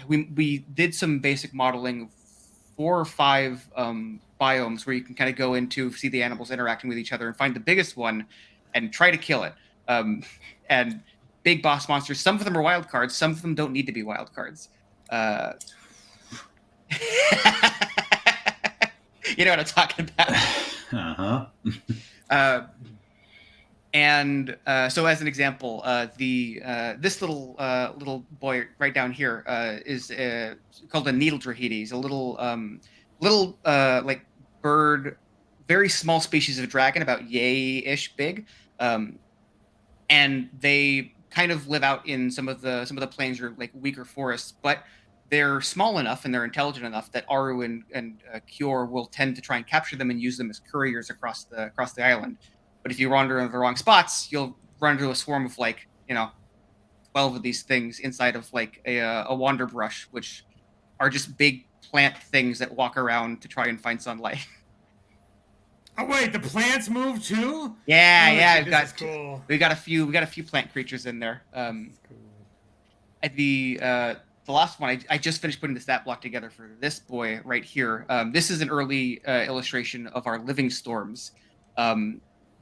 We did some basic modeling, 4 or 5 biomes where you can kind of go into see the animals interacting with each other and find the biggest one and try to kill it. And big boss monsters. Some of them are wild cards. Some of them don't need to be wild cards. You know what I'm talking about. And so, as an example, this little boy right down here is called a needle drahidi. He's a little like bird, very small species of dragon, about yay-ish big, and they kind of live out in some of the plains or like weaker forests, but they're small enough and they're intelligent enough that Aru and Kior will tend to try and capture them and use them as couriers across the island. But if you wander in the wrong spots, you'll run into a swarm of 12 of these things inside of a wander brush, which are just big plant things that walk around to try and find sunlight. Oh wait, the plants move too? Yeah, cool. We got a few plant creatures in there. Cool. The last one, I just finished putting the stat block together for this boy right here. This is an early illustration of our living storms,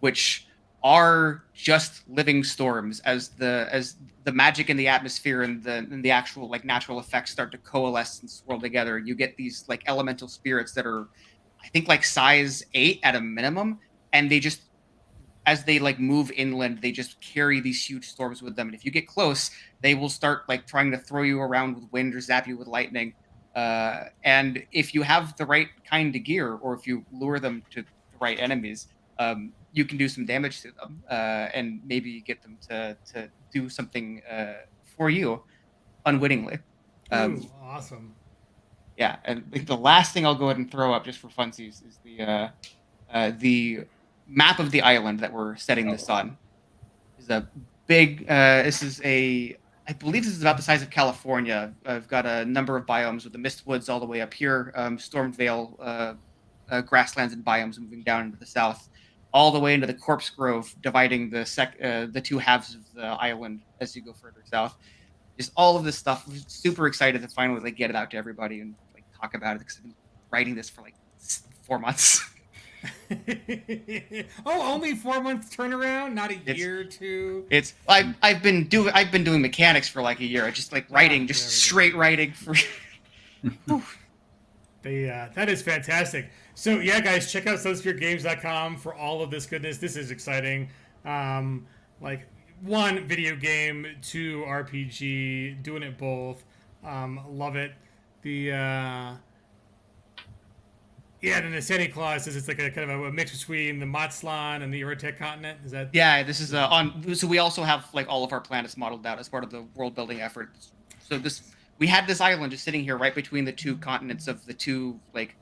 which are just living storms as the magic in the atmosphere and the actual natural effects start to coalesce and swirl together. You get these elemental spirits that are, I think, size 8 at a minimum, and they just, as they move inland, they just carry these huge storms with them. And if you get close, they will start trying to throw you around with wind or zap you with lightning. And if you have the right kind of gear, or if you lure them to the right enemies, you can do some damage to them and maybe get them to do something for you unwittingly. Awesome. Yeah, and the last thing I'll go ahead and throw up just for funsies is the map of the island that we're setting this on. Is a big. I believe this is about the size of California. I've got a number of biomes with the Mistwoods all the way up here, Stormvale, grasslands and biomes moving down into the south, all the way into the Corpse Grove, dividing the 2 halves of the island as you go further south. Just all of this stuff. I'm super excited to finally get it out to everybody and talk about it, because I've been writing this for 4 months. Oh, only 4 months turnaround, not a It's- year or two. It's I've been doing mechanics for like a year. I just like writing, there just we go. straight writing for. That is fantastic. So yeah, guys, check out sunspheregames.com for all of this goodness. This is exciting. Like 1 video game, 2 RPG, doing it both. Love it. Then the Santa Claus says it's like a kind of a mix between the Motslan and the Eurotech continent. Is that? Yeah, this is on. So we also have like all of our planets modeled out as part of the world building effort. So we had this island just sitting here right between the 2 continents of the 2 like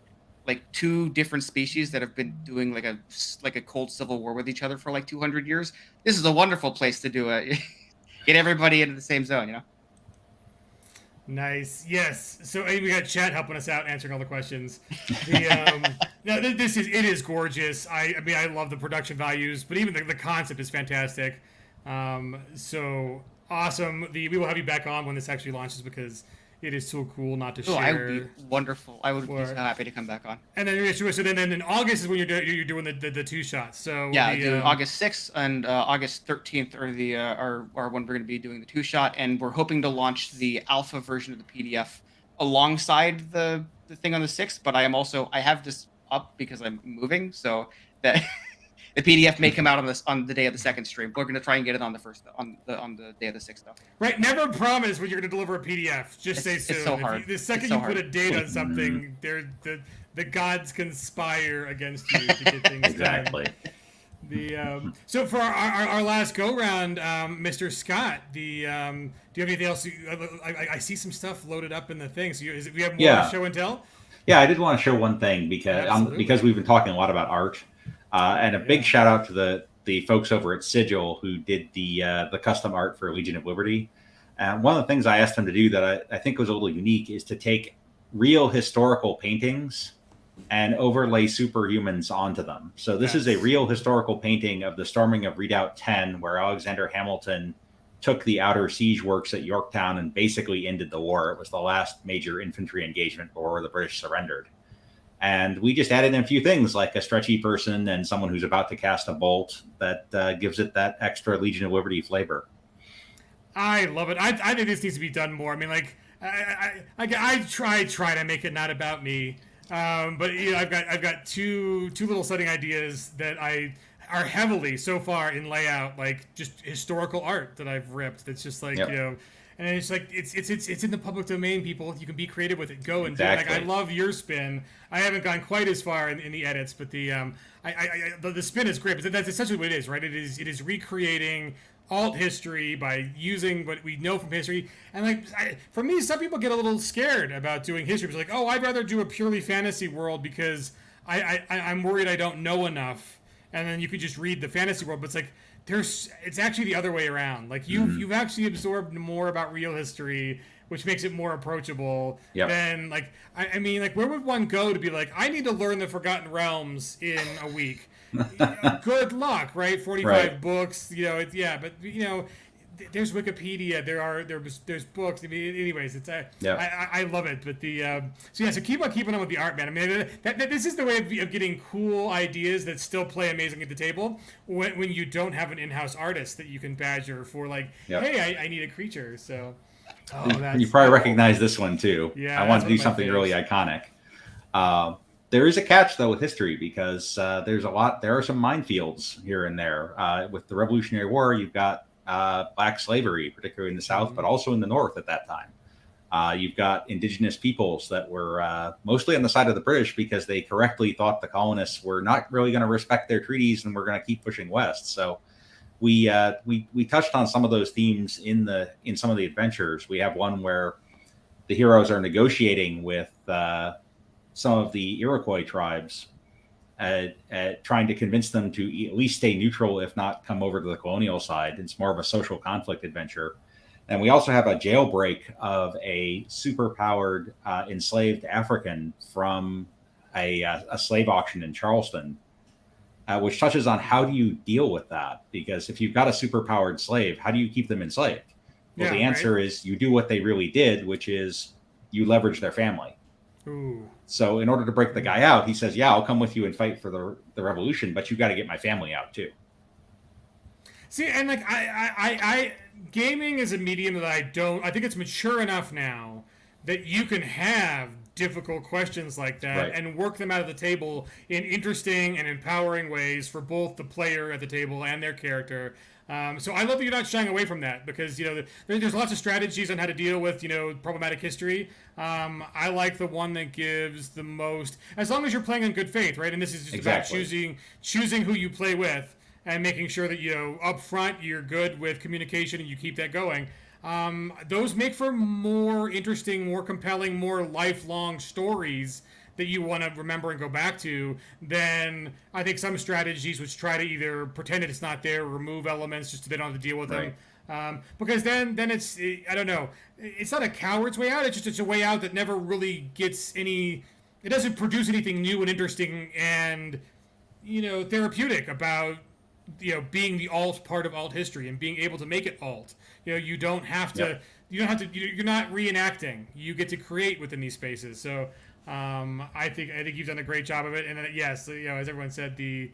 2 different species that have been doing like a cold civil war with each other for like 200 years. This is a wonderful place to do it. Get everybody into the same zone, you know. Nice. Yes. So we got chat helping us out, answering all the questions. No, it is gorgeous. I mean, I love the production values, but even the concept is fantastic. So awesome. We will have you back on when this actually launches because it is so cool not to share. I would be wonderful. I would be so happy to come back on. And then in August is when you're doing the 2 shots. So yeah, August 6th and August 13th are when we're going to be doing the 2 shot, and we're hoping to launch the alpha version of the PDF alongside the thing on the 6th. But I have this up because I'm moving, so that the PDF may come out on the day of the 2nd stream. We're going to try and get it on the day of the 6th though. Right, never promise when you're going to deliver a PDF. Just say soon. It's so hard. The second you put a date on something, the gods conspire against you to get things Exactly. done. So for our last go round, Mr. Scott, do you have anything else? I see some stuff loaded up in the thing. So we have more show and tell. Yeah, I did want to show one thing because we've been talking a lot about art, and a big shout out to the folks over at Sigil who did the custom art for Legion of Liberty. And one of the things I asked them to do that I think was a little unique is to take real historical paintings and overlay superhumans onto them. So this is a real historical painting of the storming of Redoubt 10, where Alexander Hamilton took the outer siege works at Yorktown and basically ended the war. It was the last major infantry engagement before the British surrendered. And we just added in a few things like a stretchy person and someone who's about to cast a bolt that gives it that extra Legion of Liberty flavor. I love it. I think this needs to be done more. I mean, like I try to make it not about me, but I've got two little setting ideas that are heavily so far in layout, like just historical art that I've ripped. That's just like and it's like it's in the public domain, people. You can be creative with it. Go and do it. Like I love your spin. I haven't gone quite as far in the edits, but the spin is great. But that's essentially what it is, right? It is recreating alt history by using what we know from history. And for me, some people get a little scared about doing history. It's like, oh, I'd rather do a purely fantasy world because I'm worried I don't know enough. And then you could just read the fantasy world, but it's like it's actually the other way around. Like you've actually absorbed more about real history, which makes it more approachable than I mean, where would one go to be like, I need to learn the Forgotten Realms in a week? Good luck, right? 45 books, but there's Wikipedia, there's books. I mean, anyways, it's I love it. But so keep on keeping on with the art, man. I mean, this is the way of getting cool ideas that still play amazing at the table when you don't have an in-house artist that you can badger for hey, I need a creature. So you probably recognize this one too. Yeah, I want to do something really iconic. There is a catch though with history because there are some minefields here and there. With the Revolutionary War, you've got black slavery, particularly in the South, but also in the North at that time. You've got indigenous peoples that were mostly on the side of the British because they correctly thought the colonists were not really going to respect their treaties and were going to keep pushing west. So we touched on some of those themes in some of the adventures. We have one where the heroes are negotiating with some of the Iroquois tribes, trying to convince them to at least stay neutral, if not come over to the colonial side. It's more of a social conflict adventure. And we also have a jailbreak of a superpowered enslaved African from a slave auction in Charleston, which touches on how do you deal with that? Because if you've got a superpowered slave, how do you keep them enslaved? Well, the answer is you do what they really did, which is you leverage their family. Ooh. So in order to break the guy out, he says, "Yeah, I'll come with you and fight for the revolution, but you got to get my family out too." See, and like I gaming is a medium that I think it's mature enough now that you can have difficult questions like that Right. and work them out of the table in interesting and empowering ways for both the player at the table and their character. So I love that you're not shying away from that, because there's lots of strategies on how to deal with problematic history. I like the one that gives the most, as long as you're playing in good faith, right? And this is just Exactly. about choosing who you play with and making sure that up front you're good with communication and you keep that going. Those make for more interesting, more compelling, more lifelong stories that you want to remember and go back to than I think some strategies which try to either pretend it's not there or remove elements just so they don't have to deal with Right. them. Because then it's, I don't know, it's not a coward's way out, it's a way out that never really gets it doesn't produce anything new and interesting and therapeutic about being the alt part of alt history and being able to make it alt. You don't have to. Yep. You're not reenacting. You get to create within these spaces. So I think you've done a great job of it. And yes, as everyone said, the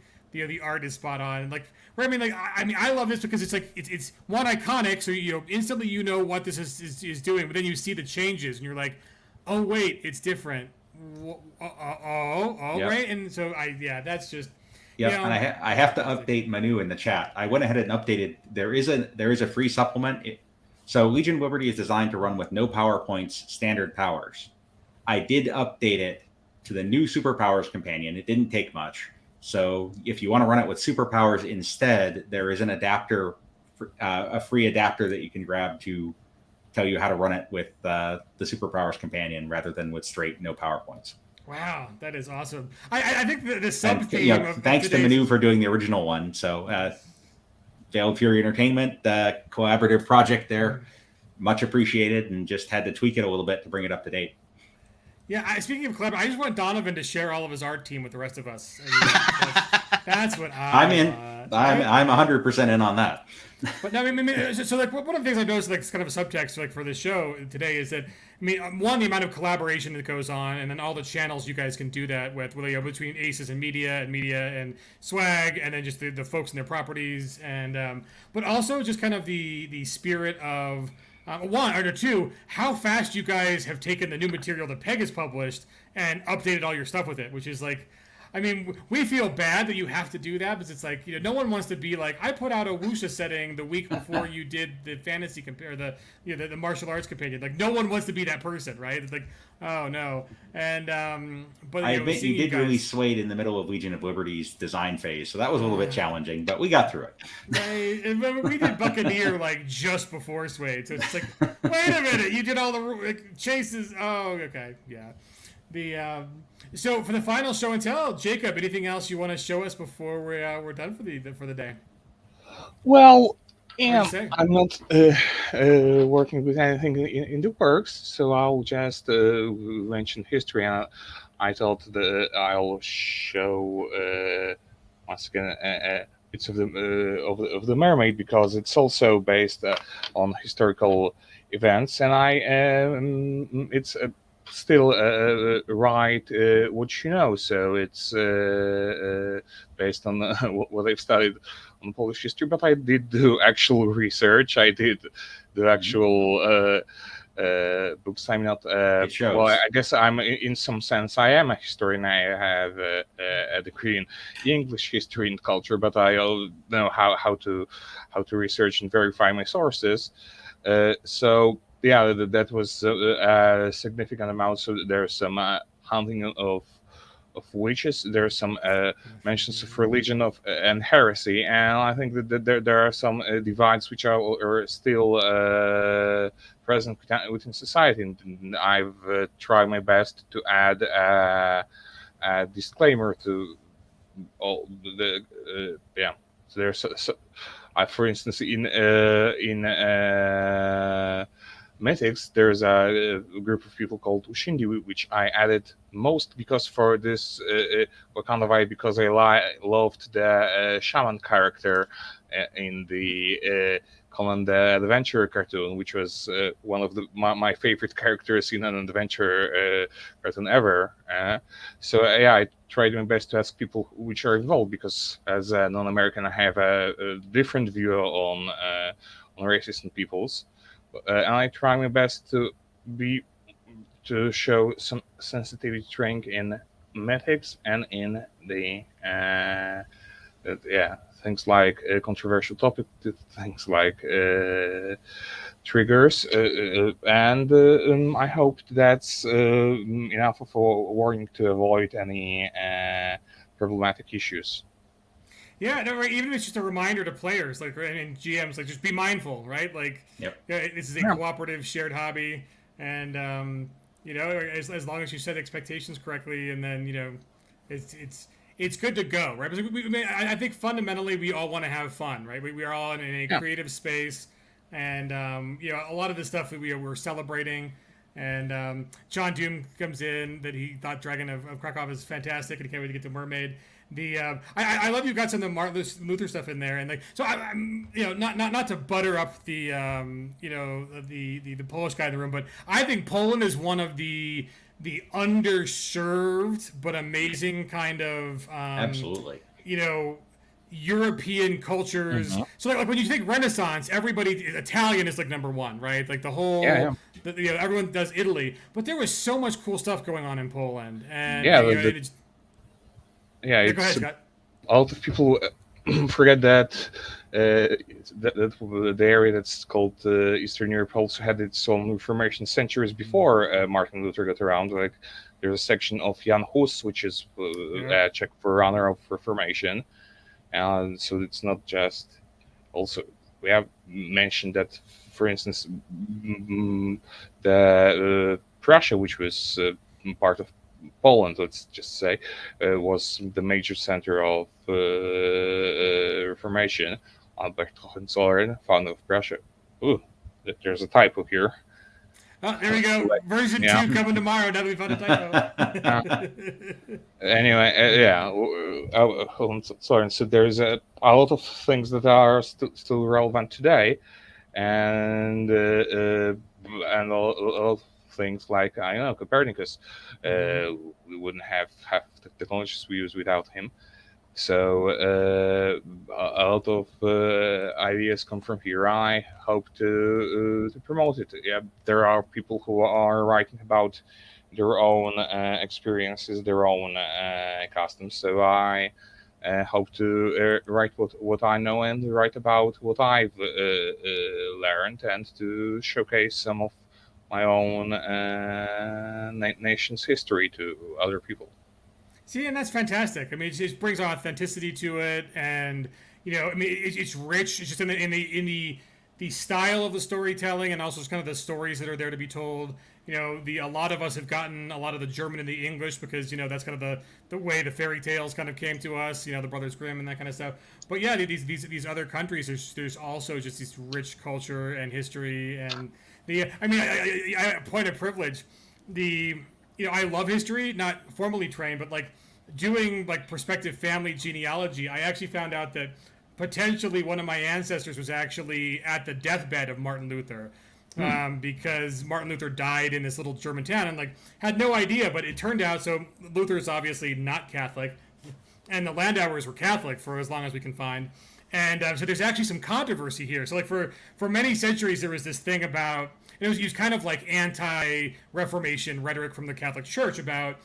art is spot on. Like, I love this because it's like it's one iconic. So instantly what this is doing, but then you see the changes and you're like, oh wait, it's different. Yep. Right. And so that's just. Yeah, and I have to update Manu in the chat. I went ahead and updated. There is a free supplement. So Legion of Liberty is designed to run with no power points, standard powers. I did update it to the new superpowers companion. It didn't take much. So if you want to run it with superpowers instead, there is an adapter, a free adapter that you can grab to tell you how to run it with the superpowers companion rather than with straight no power points. Wow, that is awesome. I think the sub theme of thanks to Manu for doing the original one. So Veiled Fury Entertainment, collaborative project there, much appreciated, and just had to tweak it a little bit to bring it up to date. Yeah, speaking of collaborative, I just want Donovan to share all of his art team with the rest of us. That's what I'm in. I'm 100% in on that. But no, so like one of the things I noticed, like, it's kind of a subtext, like, for the show today is that, one, the amount of collaboration that goes on, and then all the channels you guys can do that with, between Aces and media and swag, and then just the folks and their properties, and but also just kind of the spirit of one or two, how fast you guys have taken the new material that Peg has published and updated all your stuff with it, which is like. We feel bad that you have to do that, because it's like, no one wants to be like, I put out a Wuxia setting the week before you did the fantasy the martial arts companion. Like, no one wants to be that person, right? It's like, oh no. And but I admit you did really swayed in the middle of Legion of Liberty's design phase, so that was a little bit challenging, but we got through it. Right. And we did Buccaneer like just before Swade, so it's like, wait a minute, you did all the chases. Oh, okay, yeah. So for the final show and tell, Jacob, anything else you want to show us before we're done for the day? Well, I'm not working with anything in the works, so I'll just mention history. And I thought that I'll show once again bits of the mermaid, because it's also based on historical events, and it's still write what you know, so it's based on what I've studied on Polish history. But I did do actual research. I did the actual books. I'm not well, I guess I'm in some sense I am a historian. I have a degree in English history and culture, but I know how to research and verify my sources. So yeah, that was a significant amount. So there's some hunting of witches. There's some mentions of religion and heresy, and I think that there are some divides which are still present within society. And I've tried my best to add a disclaimer to all the yeah. So there's for instance in Mythics, there's a group of people called Ushindi, which I added most because for this Wakanda vibe, because I loved the shaman character in the Conan the Adventurer cartoon, which was one of my favorite characters in an adventure cartoon ever. I tried my best to ask people which are involved, because as a non-American, I have a different view on racist peoples, and I try my best to show some sensitivity training in methods and in the things like controversial topic, things like triggers, and I hope that's enough of a warning to avoid any problematic issues. Yeah, no, right. Even if it's just a reminder to players, like, and GMs, like, just be mindful, right? Like, this is a cooperative, shared hobby, and as long as you set expectations correctly, and then it's good to go, right? Because I think fundamentally we all want to have fun, right? We are all in a creative space, and a lot of the stuff that we're celebrating. And John Doom comes in that he thought Dragon of Krakow is fantastic, and he can't wait to get to Mermaid. I love you got some of the Martin Luther stuff in there, and like so I'm not to butter up the the Polish guy in the room, but I think Poland is one of the underserved but amazing kind of absolutely European cultures. Mm-hmm. So like when you think Renaissance, everybody Italian is like number one, right? Like the whole everyone does Italy, but there was so much cool stuff going on in Poland, and go ahead, Scott. A lot of people forget that the area that's called Eastern Europe also had its own Reformation centuries before Martin Luther got around. Like there's a section of Jan Hus, which is a Czech forerunner of Reformation, and so it's not just. Also, we have mentioned that, for instance, the Prussia, which was part of Poland, let's just say, was the major center of Reformation. Albert Hohenzollern, founder of Prussia. Ooh, there's a typo here. Oh, there we go. Version 2 coming tomorrow. Now that we found a typo. Anyway, Hohenzollern. So there's a lot of things that are still relevant today, and a lot of things like Copernicus. We wouldn't have the technologies we use without him. So a lot of ideas come from here. I hope to promote it. Yeah, there are people who are writing about their own experiences, their own customs. So I hope to write what I know and write about what I've learned, and to showcase some of my own nation's history to other people. See, and that's fantastic. I mean, it just brings authenticity to it, and it's rich. It's just in the style of the storytelling, and also just kind of the stories that are there to be told. A lot of us have gotten a lot of the German and the English because that's kind of the way the fairy tales kind of came to us. The Brothers Grimm and that kind of stuff. But yeah, these other countries, there's also just this rich culture and history, and I point of privilege. I love history, not formally trained, but like doing like prospective family genealogy, I actually found out that potentially one of my ancestors was actually at the deathbed of Martin Luther, because Martin Luther died in this little German town, and like had no idea, but it turned out so Luther is obviously not Catholic, and the Landauers were Catholic for as long as we can find. And so there's actually some controversy here. So like for many centuries there was this thing about, it was used kind of like anti-Reformation rhetoric from the Catholic Church about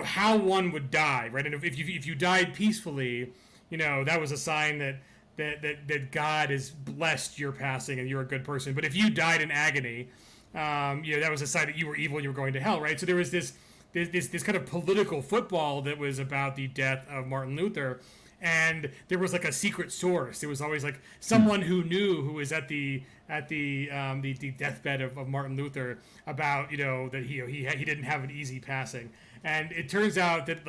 how one would die, right? And if you died peacefully, that was a sign that God has blessed your passing and you're a good person. But if you died in agony, that was a sign that you were evil and you were going to hell, right? So there was this kind of political football that was about the death of Martin Luther. And there was like a secret source. There was always like someone who knew, who was at the deathbed of Martin Luther, about that he didn't have an easy passing. And it turns out that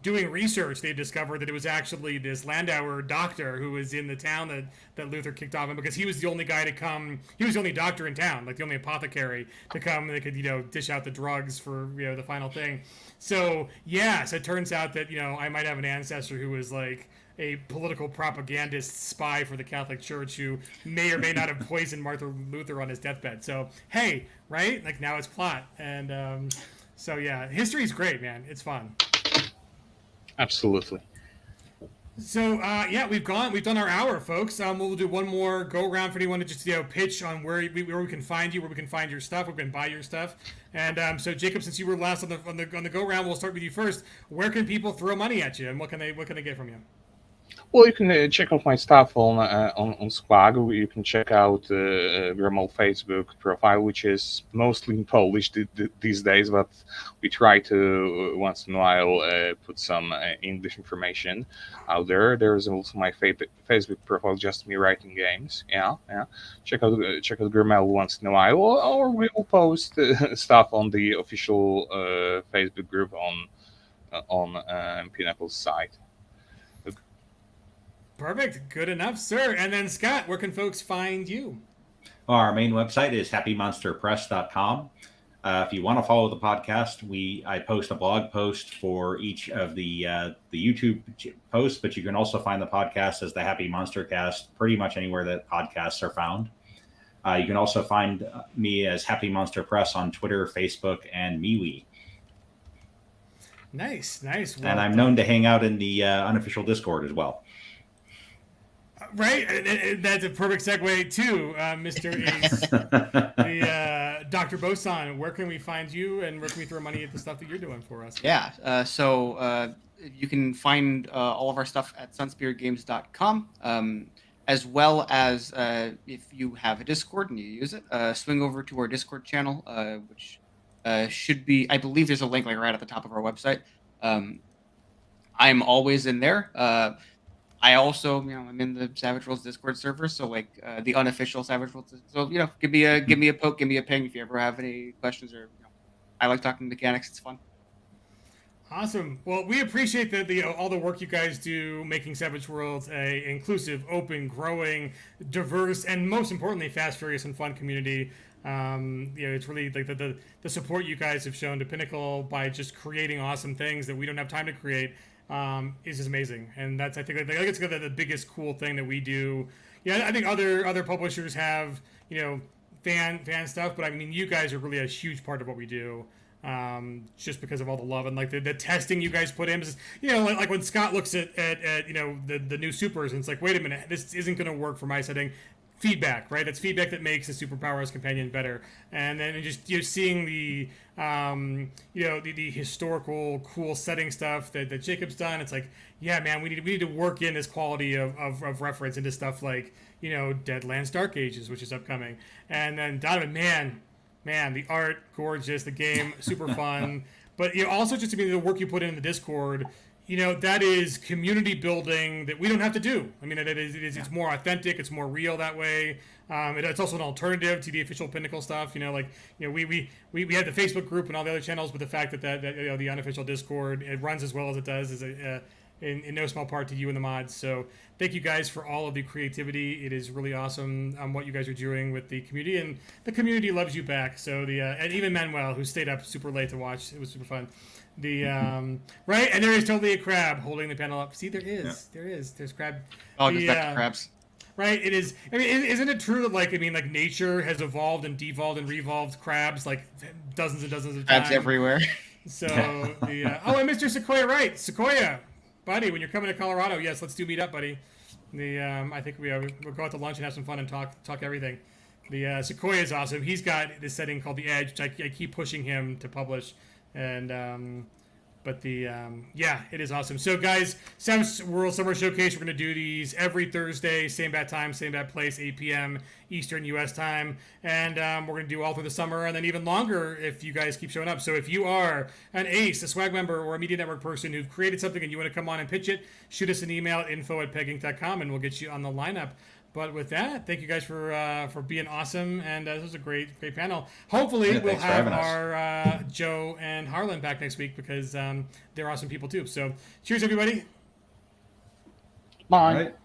doing research, they discovered that it was actually this Landauer doctor who was in the town that Luther kicked off, and because he was the only guy to come, he was the only doctor in town, like the only apothecary to come that could dish out the drugs for the final thing. So so it turns out that I might have an ancestor who was like a political propagandist spy for the Catholic Church who may or may not have poisoned Martin Luther on his deathbed. So hey, right? Like now it's plot, and so yeah, history's great, man. It's fun. Absolutely. So we've done our hour, folks. We'll do one more go around for anyone to just pitch on where we can find you, where we can find your stuff, where we can buy your stuff. And so Jacob, since you were last on the go round, we'll start with you first. Where can people throw money at you, and what can they get from you? Well, you can check out my stuff on Squag. You can check out Gremel Facebook profile, which is mostly in Polish these days, but we try to once in a while put some English information out there. There's also my Facebook profile, just me writing games. Yeah. Check out Gremel once in a while, or we will post stuff on the official Facebook group on Pinnacle's site. Perfect. Good enough, sir. And then Scott, where can folks find you? Our main website is happymonsterpress.com. If you want to follow the podcast, I post a blog post for each of the YouTube posts, but you can also find the podcast as the Happy Monster Cast pretty much anywhere that podcasts are found. You can also find me as Happy Monster Press on Twitter, Facebook, and MeWe. Nice. Well, and I'm known to hang out in the unofficial Discord as well. Right, and that's a perfect segue to Mr. Ace, the Dr. Boson. Where can we find you, and where can we throw money at the stuff that you're doing for us? Yeah, so you can find all of our stuff at sunspiritgames.com, as well as if you have a Discord and you use it, swing over to our Discord channel, which should be, I believe there's a link right at the top of our website. I'm always in there. I also, I'm in the Savage Worlds Discord server, so the unofficial Savage Worlds. So give me a poke, give me a ping if you ever have any questions, or I like talking mechanics. It's fun. Awesome. Well, we appreciate all the work you guys do, making Savage Worlds a inclusive, open, growing, diverse, and most importantly, fast, furious, and fun community. It's really like the support you guys have shown to Pinnacle by just creating awesome things that we don't have time to create. Is just amazing, and that's I think it's the biggest cool thing that we do. I think other publishers have fan stuff, but I mean you guys are really a huge part of what we do, just because of all the love and the testing you guys put in. Like when Scott looks at the new supers and it's like, wait a minute, this isn't going to work for my setting. Feedback, right? That's feedback that makes the Superpowers Companion better. And then just seeing the the historical cool setting stuff that Jacob's done. It's like, yeah, man, we need to work in this quality of reference into stuff like Deadlands Dark Ages, which is upcoming. And then Donovan, man, the art gorgeous, the game super fun, but also just the work you put in the Discord. That is community building that we don't have to do. I mean, it's more authentic. It's more real that way. It's also an alternative to the official Pinnacle stuff. We have the Facebook group and all the other channels, but the fact that the unofficial Discord, it runs as well as it does is in no small part to you and the mods. So thank you guys for all of the creativity. It is really awesome what you guys are doing with the community, and the community loves you back. So and even Manuel, who stayed up super late to watch, it was super fun. Right, and there is totally a crab holding the panel up. See, there's crab. Oh, just back to crabs. Right, it is. I mean, isn't it true that nature has evolved and devolved and revolved crabs dozens and dozens of times? Crabs everywhere. So and Mr. Sequoia, right? Sequoia, buddy, when you're coming to Colorado, yes, let's meet up, buddy. I think we'll go out to lunch and have some fun and talk everything. The Sequoia is awesome. He's got this setting called The Edge, which I keep pushing him to publish. And it is awesome. So guys, Savage World Summer Showcase, we're going to do these every Thursday, same bat time, same bat place, 8 p.m. Eastern US time, and we're going to do all through the summer, and then even longer if you guys keep showing up. So if you are an Ace, a Swag member, or a Media Network person who've created something and you want to come on and pitch it, shoot us an email at info@pegging.com and we'll get you on the lineup. But with that, thank you guys for being awesome, and this was a great panel. Hopefully, Yeah, we'll thanks for have having us. our Joe and Harlan back next week because they're awesome people too. So, cheers, everybody. Bye. All right.